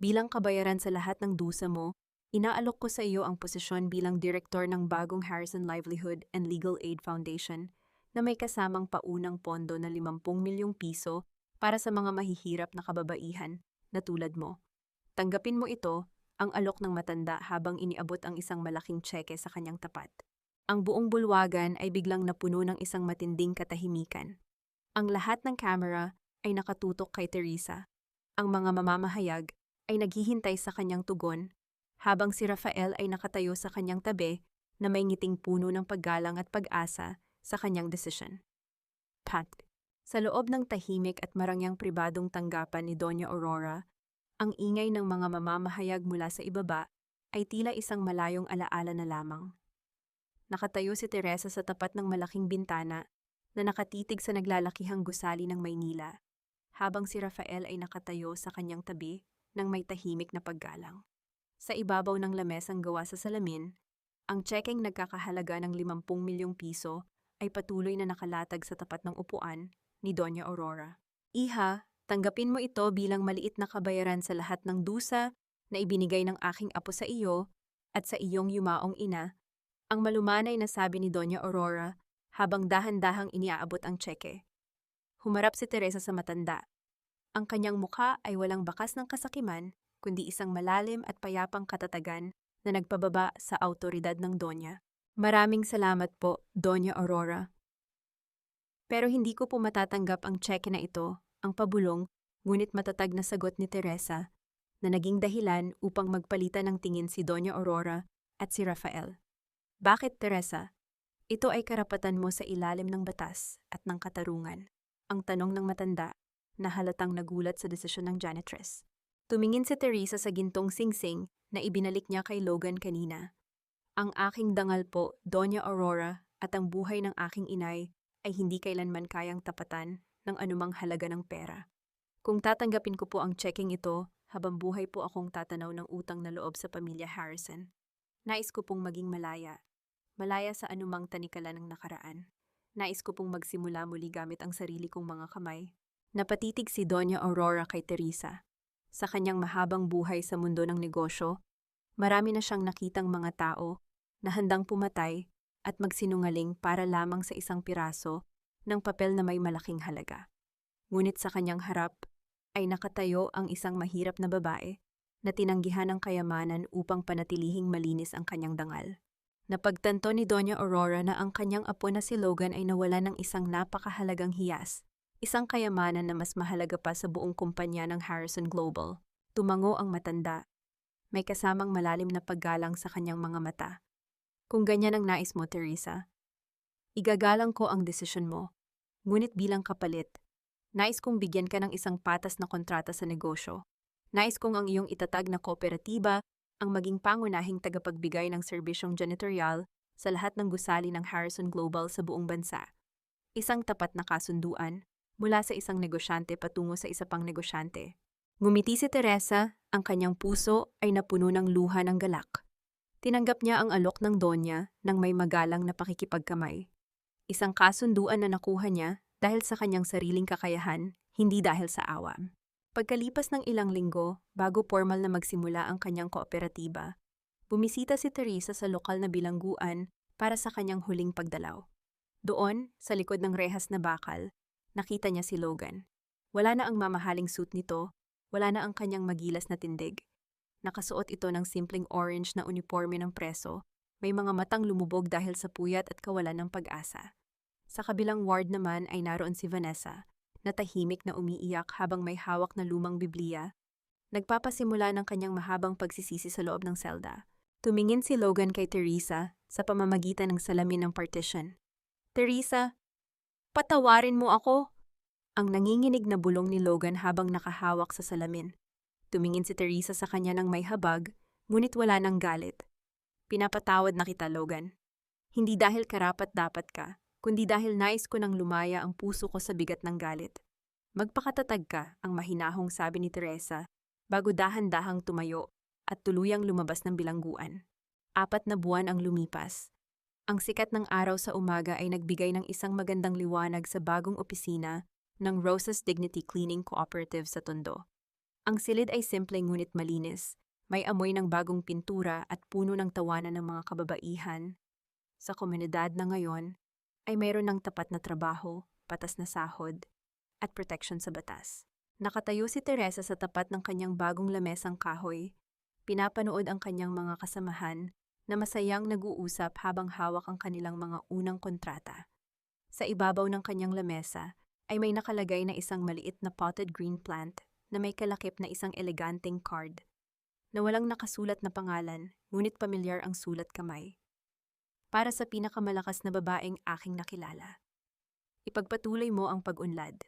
Bilang kabayaran sa lahat ng dusa mo, inaalok ko sa iyo ang posisyon bilang direktor ng bagong Harrison Livelihood and Legal Aid Foundation na may kasamang paunang pondo na 50 milyong piso para sa mga mahihirap na kababaihan na tulad mo. Tanggapin mo ito, ang alok ng matanda habang iniabot ang isang malaking tseke sa kanyang tapat. Ang buong bulwagan ay biglang napuno ng isang matinding katahimikan. Ang lahat ng kamera ay nakatutok kay Teresa. Ang mga mamamahayag ay naghihintay sa kanyang tugon, habang si Rafael ay nakatayo sa kanyang tabi na may ngiting puno ng paggalang at pag-asa sa kanyang desisyon. Pat. Sa loob ng tahimik at marangyang pribadong tanggapan ni Doña Aurora, ang ingay ng mga mamamahayag mula sa ibaba ay tila isang malayong alaala na lamang. Nakatayo si Teresa sa tapat ng malaking bintana na nakatitig sa naglalakihang gusali ng Maynila, habang si Rafael ay nakatayo sa kanyang tabi ng may tahimik na paggalang. Sa ibabaw ng lamesang gawa sa salamin, ang tsekeng nagkakahalaga ng 50 milyong piso ay patuloy na nakalatag sa tapat ng upuan ni Doña Aurora. Iha, tanggapin mo ito bilang maliit na kabayaran sa lahat ng dusa na ibinigay ng aking apo sa iyo at sa iyong yumaong ina, ang malumanay na sabi ni Doña Aurora habang dahan-dahang iniaabot ang tseke. Humarap si Teresa sa matanda. Ang kanyang mukha ay walang bakas ng kasakiman, kundi isang malalim at payapang katatagan na nagpababa sa autoridad ng Donya. Maraming salamat po, Doña Aurora. Pero hindi ko po matatanggap ang tseke na ito, ang pabulong, ngunit matatag na sagot ni Teresa, na naging dahilan upang magpalitan ng tingin si Doña Aurora at si Rafael. Bakit, Teresa? Ito ay karapatan mo sa ilalim ng batas at ng katarungan. Ang tanong ng matanda, na halatang nagulat sa desisyon ng janitress. Tumingin si Teresa sa gintong singsing na ibinalik niya kay Logan kanina. Ang aking dangal po, Doña Aurora, at ang buhay ng aking inay ay hindi kailanman kayang tapatan ng anumang halaga ng pera. Kung tatanggapin ko po ang checking ito, habang buhay po akong tatanaw ng utang na loob sa pamilya Harrison. Nais ko pong maging malaya. Malaya sa anumang tanikala ng nakaraan. Nais ko pong magsimula muli gamit ang sarili kong mga kamay. Napatitig si Doña Aurora kay Teresa. Sa kanyang mahabang buhay sa mundo ng negosyo, marami na siyang nakitang mga tao na handang pumatay at magsinungaling para lamang sa isang piraso ng papel na may malaking halaga. Ngunit sa kanyang harap ay nakatayo ang isang mahirap na babae na tinanggihan ng kayamanan upang panatilihing malinis ang kanyang dangal. Napagtanto ni Doña Aurora na ang kanyang apo na si Logan ay nawala ng isang napakahalagang hiyas, isang kayamanan na mas mahalaga pa sa buong kumpanya ng Harrison Global. Tumango ang matanda. May kasamang malalim na paggalang sa kanyang mga mata. Kung ganyan ang nais mo, Teresa, igagalang ko ang desisyon mo. Ngunit bilang kapalit, nais kong bigyan ka ng isang patas na kontrata sa negosyo. Nais kong ang iyong itatag na kooperatiba ang maging pangunahing tagapagbigay ng serbisyong janitorial sa lahat ng gusali ng Harrison Global sa buong bansa. Isang tapat na kasunduan mula sa isang negosyante patungo sa isa pang negosyante. Ngumiti si Teresa, ang kanyang puso ay napuno ng luha ng galak. Tinanggap niya ang alok ng Donya ng may magalang na pakikipagkamay. Isang kasunduan na nakuha niya dahil sa kanyang sariling kakayahan, hindi dahil sa awam. Pagkalipas ng ilang linggo, bago formal na magsimula ang kanyang kooperatiba, bumisita si Teresa sa lokal na bilangguan para sa kanyang huling pagdalaw. Doon, sa likod ng rehas na bakal, nakita niya si Logan. Wala na ang mamahaling suit nito, wala na ang kanyang magilas na tindig. Nakasuot ito ng simpleng orange na uniforme ng preso, may mga matang lumubog dahil sa puyat at kawalan ng pag-asa. Sa kabilang ward naman ay naroon si Vanessa, na tahimik na umiiyak habang may hawak na lumang Biblia. Nagpapasimula ng kanyang mahabang pagsisisi sa loob ng selda. Tumingin si Logan kay Teresa sa pamamagitan ng salamin ng partition. Teresa, patawarin mo ako! Ang nanginginig na bulong ni Logan habang nakahawak sa salamin. Tumingin si Teresa sa kanya ng may habag, ngunit wala ng galit. Pinapatawad na kita, Logan. Hindi dahil karapat-dapat ka, kundi dahil nais ko nang lumaya ang puso ko sa bigat ng galit. Magpakatatag ka, ang mahinahong sabi ni Teresa, bago dahan-dahang tumayo at tuluyang lumabas ng bilangguan. 4 na buwan ang lumipas. Ang sikat ng araw sa umaga ay nagbigay ng isang magandang liwanag sa bagong opisina ng Rosa's Dignity Cleaning Cooperative sa Tondo. Ang silid ay simple ngunit malinis. May amoy ng bagong pintura at puno ng tawanan ng mga kababaihan. Sa komunidad na ngayon, ay mayroon ng tapat na trabaho, patas na sahod, at protection sa batas. Nakatayo si Teresa sa tapat ng kanyang bagong lamesang kahoy. Pinapanood ang kanyang mga kasamahan na masayang nag-uusap habang hawak ang kanilang mga unang kontrata. Sa ibabaw ng kanyang lamesa ay may nakalagay na isang maliit na potted green plant na may kalakip na isang eleganteng card na walang nakasulat na pangalan, ngunit pamilyar ang sulat kamay. Para sa pinakamalakas na babaeng aking nakilala. Ipagpatuloy mo ang pag-unlad.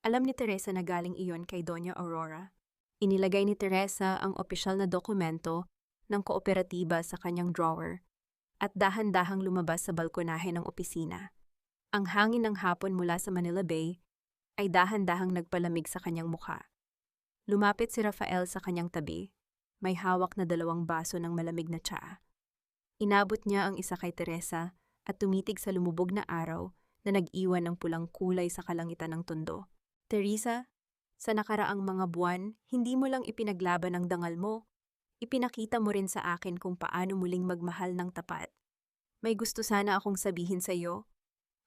Alam ni Teresa na galing iyon kay Doña Aurora. Inilagay ni Teresa ang opisyal na dokumento ng kooperatiba sa kanyang drawer at dahan-dahang lumabas sa balkonahe ng opisina. Ang hangin ng hapon mula sa Manila Bay ay dahan-dahang nagpalamig sa kanyang mukha. Lumapit si Rafael sa kanyang tabi. May hawak na 2 baso ng malamig na tsaa. Inabot niya ang isa kay Teresa at tumitig sa lumubog na araw na nag-iwan ng pulang kulay sa kalangitan ng Tondo. Teresa, sa nakaraang mga buwan, hindi mo lang ipinaglaban ang dangal mo. Ipinakita mo rin sa akin kung paano muling magmahal ng tapat. May gusto sana akong sabihin sa iyo.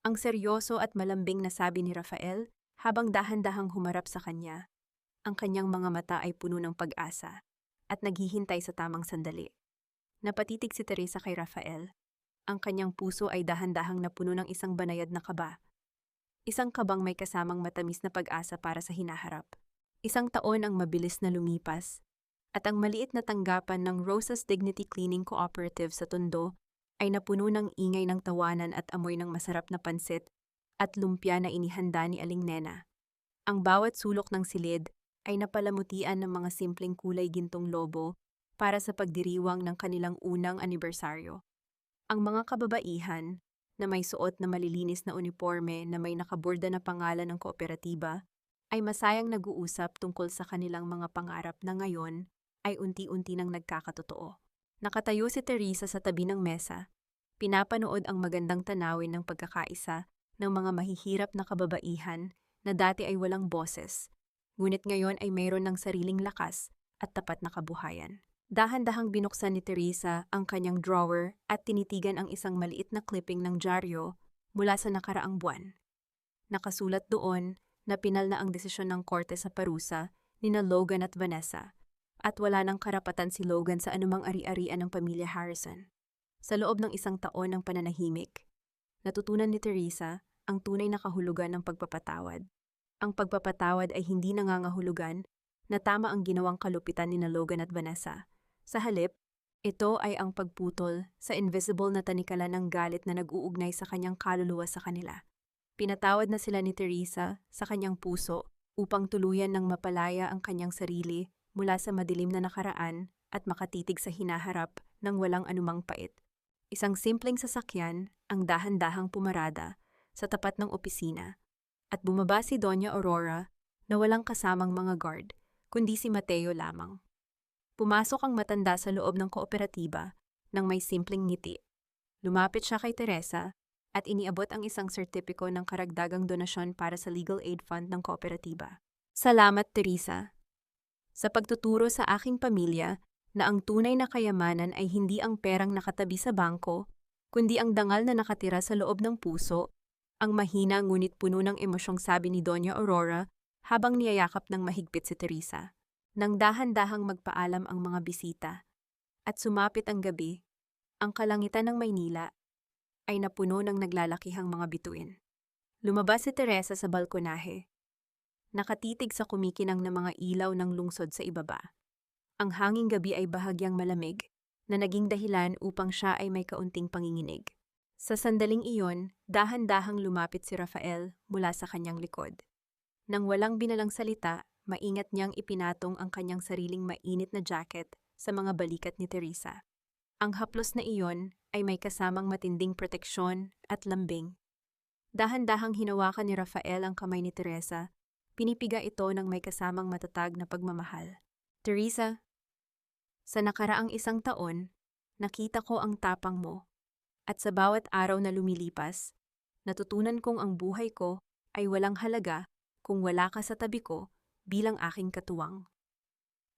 Ang seryoso at malambing na sabi ni Rafael habang dahan-dahang humarap sa kanya. Ang kanyang mga mata ay puno ng pag-asa at naghihintay sa tamang sandali. Napatitig si Teresa kay Rafael. Ang kanyang puso ay dahan-dahang napuno ng isang banayad na kaba. Isang kabang may kasamang matamis na pag-asa para sa hinaharap. 1 taon ang mabilis na lumipas, at ang maliit na tanggapan ng Rosa's Dignity Cleaning Cooperative sa Tondo ay napuno ng ingay ng tawanan at amoy ng masarap na pansit at lumpia na inihanda ni Aling Nena. Ang bawat sulok ng silid ay napalamutian ng mga simpleng kulay gintong lobo para sa pagdiriwang ng kanilang unang anibersaryo. Ang mga kababaihan na may suot na malilinis na uniforme na may nakaborda na pangalan ng kooperatiba ay masayang nag-uusap tungkol sa kanilang mga pangarap na ngayon ay unti-unti nang nagkakatotoo. Nakatayo si Teresa sa tabi ng mesa, pinapanood ang magandang tanawin ng pagkakaisa ng mga mahihirap na kababaihan na dati ay walang boses, ngunit ngayon ay mayroon ng sariling lakas at tapat na kabuhayan. Dahan-dahang binuksan ni Teresa ang kanyang drawer at tinitigan ang isang maliit na clipping ng dyaryo mula sa nakaraang buwan. Nakasulat doon na pinal na ang desisyon ng korte sa parusa nina Logan at Vanessa at wala nang karapatan si Logan sa anumang ari-arian ng pamilya Harrison. Sa loob ng 1 taon ng pananahimik, natutunan ni Teresa ang tunay na kahulugan ng pagpapatawad. Ang pagpapatawad ay hindi nangangahulugan na tama ang ginawang kalupitan nina Logan at Vanessa. Sa halip, ito ay ang pagputol sa invisible na tanikala ng galit na nag-uugnay sa kanyang kaluluwa sa kanila. Pinatawad na sila ni Teresa sa kanyang puso upang tuluyan ng mapalaya ang kanyang sarili mula sa madilim na nakaraan at makatitig sa hinaharap ng walang anumang pait. Isang simpleng sasakyan ang dahan-dahang pumarada sa tapat ng opisina at bumaba si Doña Aurora na walang kasamang mga guard, kundi si Mateo lamang. Pumasok ang matanda sa loob ng kooperatiba nang may simpleng ngiti. Lumapit siya kay Teresa at iniabot ang isang sertipiko ng karagdagang donasyon para sa legal aid fund ng kooperatiba. Salamat, Teresa, sa pagtuturo sa aking pamilya na ang tunay na kayamanan ay hindi ang perang nakatabi sa bangko, kundi ang dangal na nakatira sa loob ng puso, ang mahina ngunit puno ng emosyong sabi ni Doña Aurora habang niyayakap ng mahigpit si Teresa. Nang dahan-dahang magpaalam ang mga bisita at sumapit ang gabi, ang kalangitan ng Maynila ay napuno ng naglalakihang mga bituin. Lumabas si Teresa sa balkonahe, nakatitig sa kumikinang na mga ilaw ng lungsod sa ibaba. Ang hanging gabi ay bahagyang malamig na naging dahilan upang siya ay may kaunting panginginig. Sa sandaling iyon, dahan-dahang lumapit si Rafael mula sa kanyang likod. Nang walang binalang salita, maingat niyang ipinatong ang kanyang sariling mainit na jacket sa mga balikat ni Teresa. Ang haplos na iyon ay may kasamang matinding proteksyon at lambing. Dahan-dahang hinawakan ni Rafael ang kamay ni Teresa, pinipiga ito ng may kasamang matatag na pagmamahal. Teresa, sa nakaraang 1 taon, nakita ko ang tapang mo, at sa bawat araw na lumilipas, natutunan kong ang buhay ko ay walang halaga kung wala ka sa tabi ko bilang aking katuwang.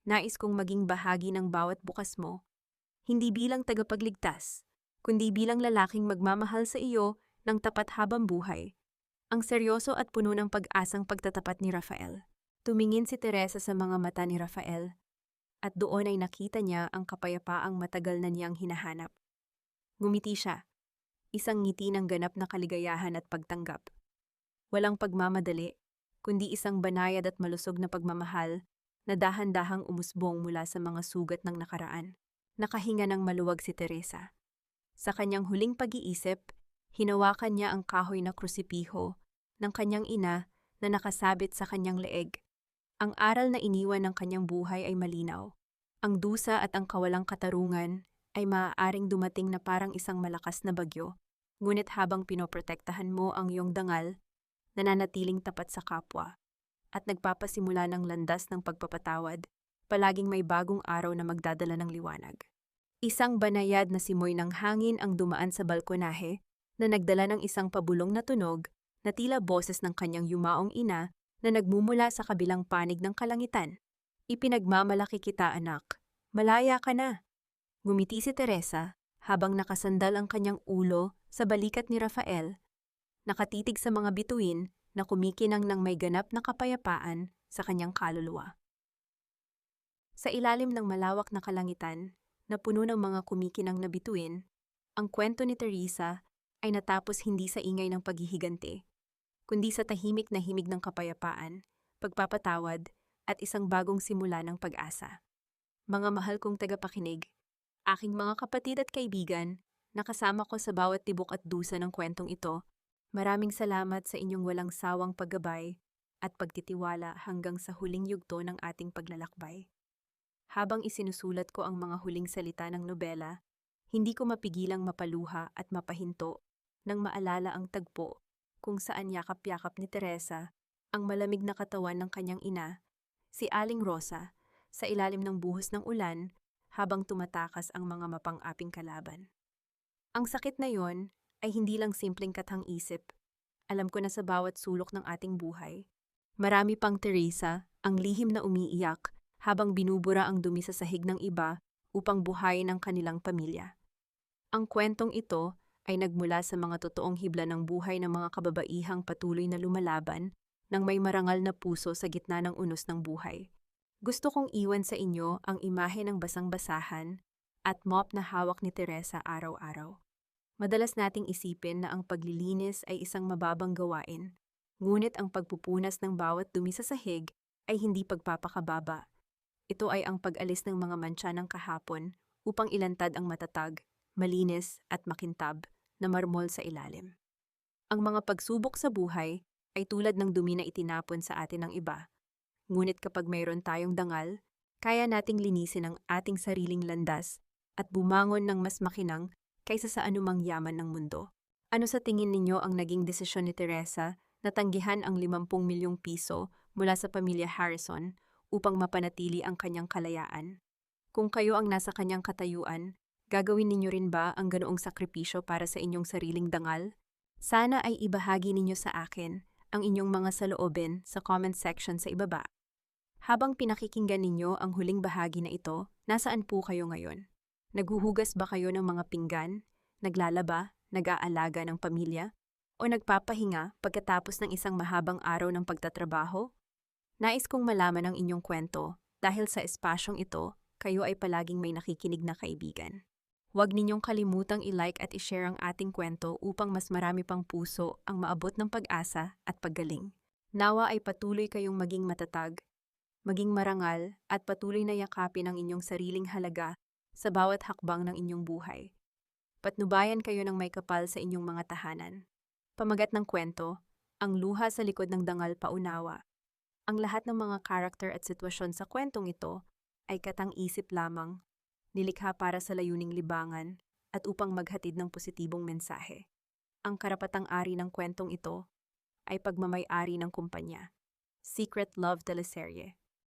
Nais kong maging bahagi ng bawat bukas mo, hindi bilang tagapagligtas, kundi bilang lalaking magmamahal sa iyo ng tapat habang buhay. Ang seryoso at puno ng pag-asang pagtatapat ni Rafael. Tumingin si Teresa sa mga mata ni Rafael, at doon ay nakita niya ang kapayapaang matagal na niyang hinahanap. Ngumiti siya, isang ngiti ng ganap na kaligayahan at pagtanggap. Walang pagmamadali, kundi isang banayad at malusog na pagmamahal na dahan-dahang umusbong mula sa mga sugat ng nakaraan. Nakahinga ng maluwag si Teresa. Sa kanyang huling pag-iisip, hinawakan niya ang kahoy na krusipiho ng kanyang ina na nakasabit sa kanyang leeg. Ang aral na iniwan ng kanyang buhay ay malinaw. Ang dusa at ang kawalang katarungan ay maaaring dumating na parang isang malakas na bagyo, ngunit habang pinoprotektahan mo ang iyong dangal, nananatiling tapat sa kapwa, at nagpapasimula ng landas ng pagpapatawad, palaging may bagong araw na magdadala ng liwanag. Isang banayad na simoy ng hangin ang dumaan sa balkonahe na nagdala ng isang pabulong na tunog na tila boses ng kanyang yumaong ina na nagmumula sa kabilang panig ng kalangitan. Ipinagmamalaki kita, anak. Malaya ka na. Ngumiti si Teresa habang nakasandal ang kanyang ulo sa balikat ni Rafael, nakatitig sa mga bituin na kumikinang ng may ganap na kapayapaan sa kanyang kaluluwa. Sa ilalim ng malawak na kalangitan na puno ng mga kumikinang na bituin, ang kwento ni Teresa ay natapos hindi sa ingay ng paghihiganti, kundi sa tahimik na himig ng kapayapaan, pagpapatawad, at isang bagong simula ng pag-asa. Mga mahal kong tagapakinig, aking mga kapatid at kaibigan, nakasama ko sa bawat tibok at dusa ng kwentong ito, maraming salamat sa inyong walang sawang paggabay at pagtitiwala hanggang sa huling yugto ng ating paglalakbay. Habang isinusulat ko ang mga huling salita ng nobela, hindi ko mapigilang mapaluha at mapahinto nang maalala ang tagpo kung saan yakap-yakap ni Teresa ang malamig na katawan ng kanyang ina, si Aling Rosa, sa ilalim ng buhos ng ulan habang tumatakas ang mga mapang-aping kalaban. Ang sakit na yon ay hindi lang simpleng kathang-isip. Alam ko na sa bawat sulok ng ating buhay, marami pang Teresa ang lihim na umiiyak habang binubura ang dumi sa sahig ng iba upang buhayin ang kanilang pamilya. Ang kwentong ito ay nagmula sa mga totoong hibla ng buhay ng mga kababaihang patuloy na lumalaban ng may marangal na puso sa gitna ng unos ng buhay. Gusto kong iwan sa inyo ang imahe ng basang-basahan at mop na hawak ni Teresa araw-araw. Madalas nating isipin na ang paglilinis ay isang mababang gawain, ngunit ang pagpupunas ng bawat dumi sa sahig ay hindi pagpapakababa. Ito ay ang pag-alis ng mga mantsa ng kahapon upang ilantad ang matatag, malinis at makintab na marmol sa ilalim. Ang mga pagsubok sa buhay ay tulad ng dumi na itinapon sa atin ng iba. Ngunit kapag mayroon tayong dangal, kaya nating linisin ang ating sariling landas at bumangon ng mas makinang kaysa sa anumang yaman ng mundo. Ano sa tingin ninyo ang naging desisyon ni Teresa na tanggihan ang 50 milyong piso mula sa pamilya Harrison upang mapanatili ang kanyang kalayaan? Kung kayo ang nasa kanyang katayuan, gagawin ninyo rin ba ang ganoong sakripisyo para sa inyong sariling dangal? Sana ay ibahagi ninyo sa akin ang inyong mga saloobin sa comment section sa ibaba. Habang pinakikinggan ninyo ang huling bahagi na ito, nasaan po kayo ngayon? Naghuhugas ba kayo ng mga pinggan, naglalaba, nag-aalaga ng pamilya, o nagpapahinga pagkatapos ng isang mahabang araw ng pagtatrabaho? Nais kong malaman ang inyong kwento dahil sa espasyong ito, kayo ay palaging may nakikinig na kaibigan. Huwag ninyong kalimutang i-like at i-share ang ating kwento upang mas marami pang puso ang maabot ng pag-asa at paggaling. Nawa ay patuloy kayong maging matatag, maging marangal at patuloy na yakapin ang inyong sariling halaga sa bawat hakbang ng inyong buhay. Patnubayan kayo ng may kapal sa inyong mga tahanan. Pamagat ng kwento, ang luha sa likod ng dangal paunawa. Ang lahat ng mga karakter at sitwasyon sa kwentong ito ay katang-isip lamang nilikha para sa layuning libangan at upang maghatid ng positibong mensahe. Ang karapatang-ari ng kwentong ito ay pagmamay-ari ng kumpanya. Secret Love Teleserye.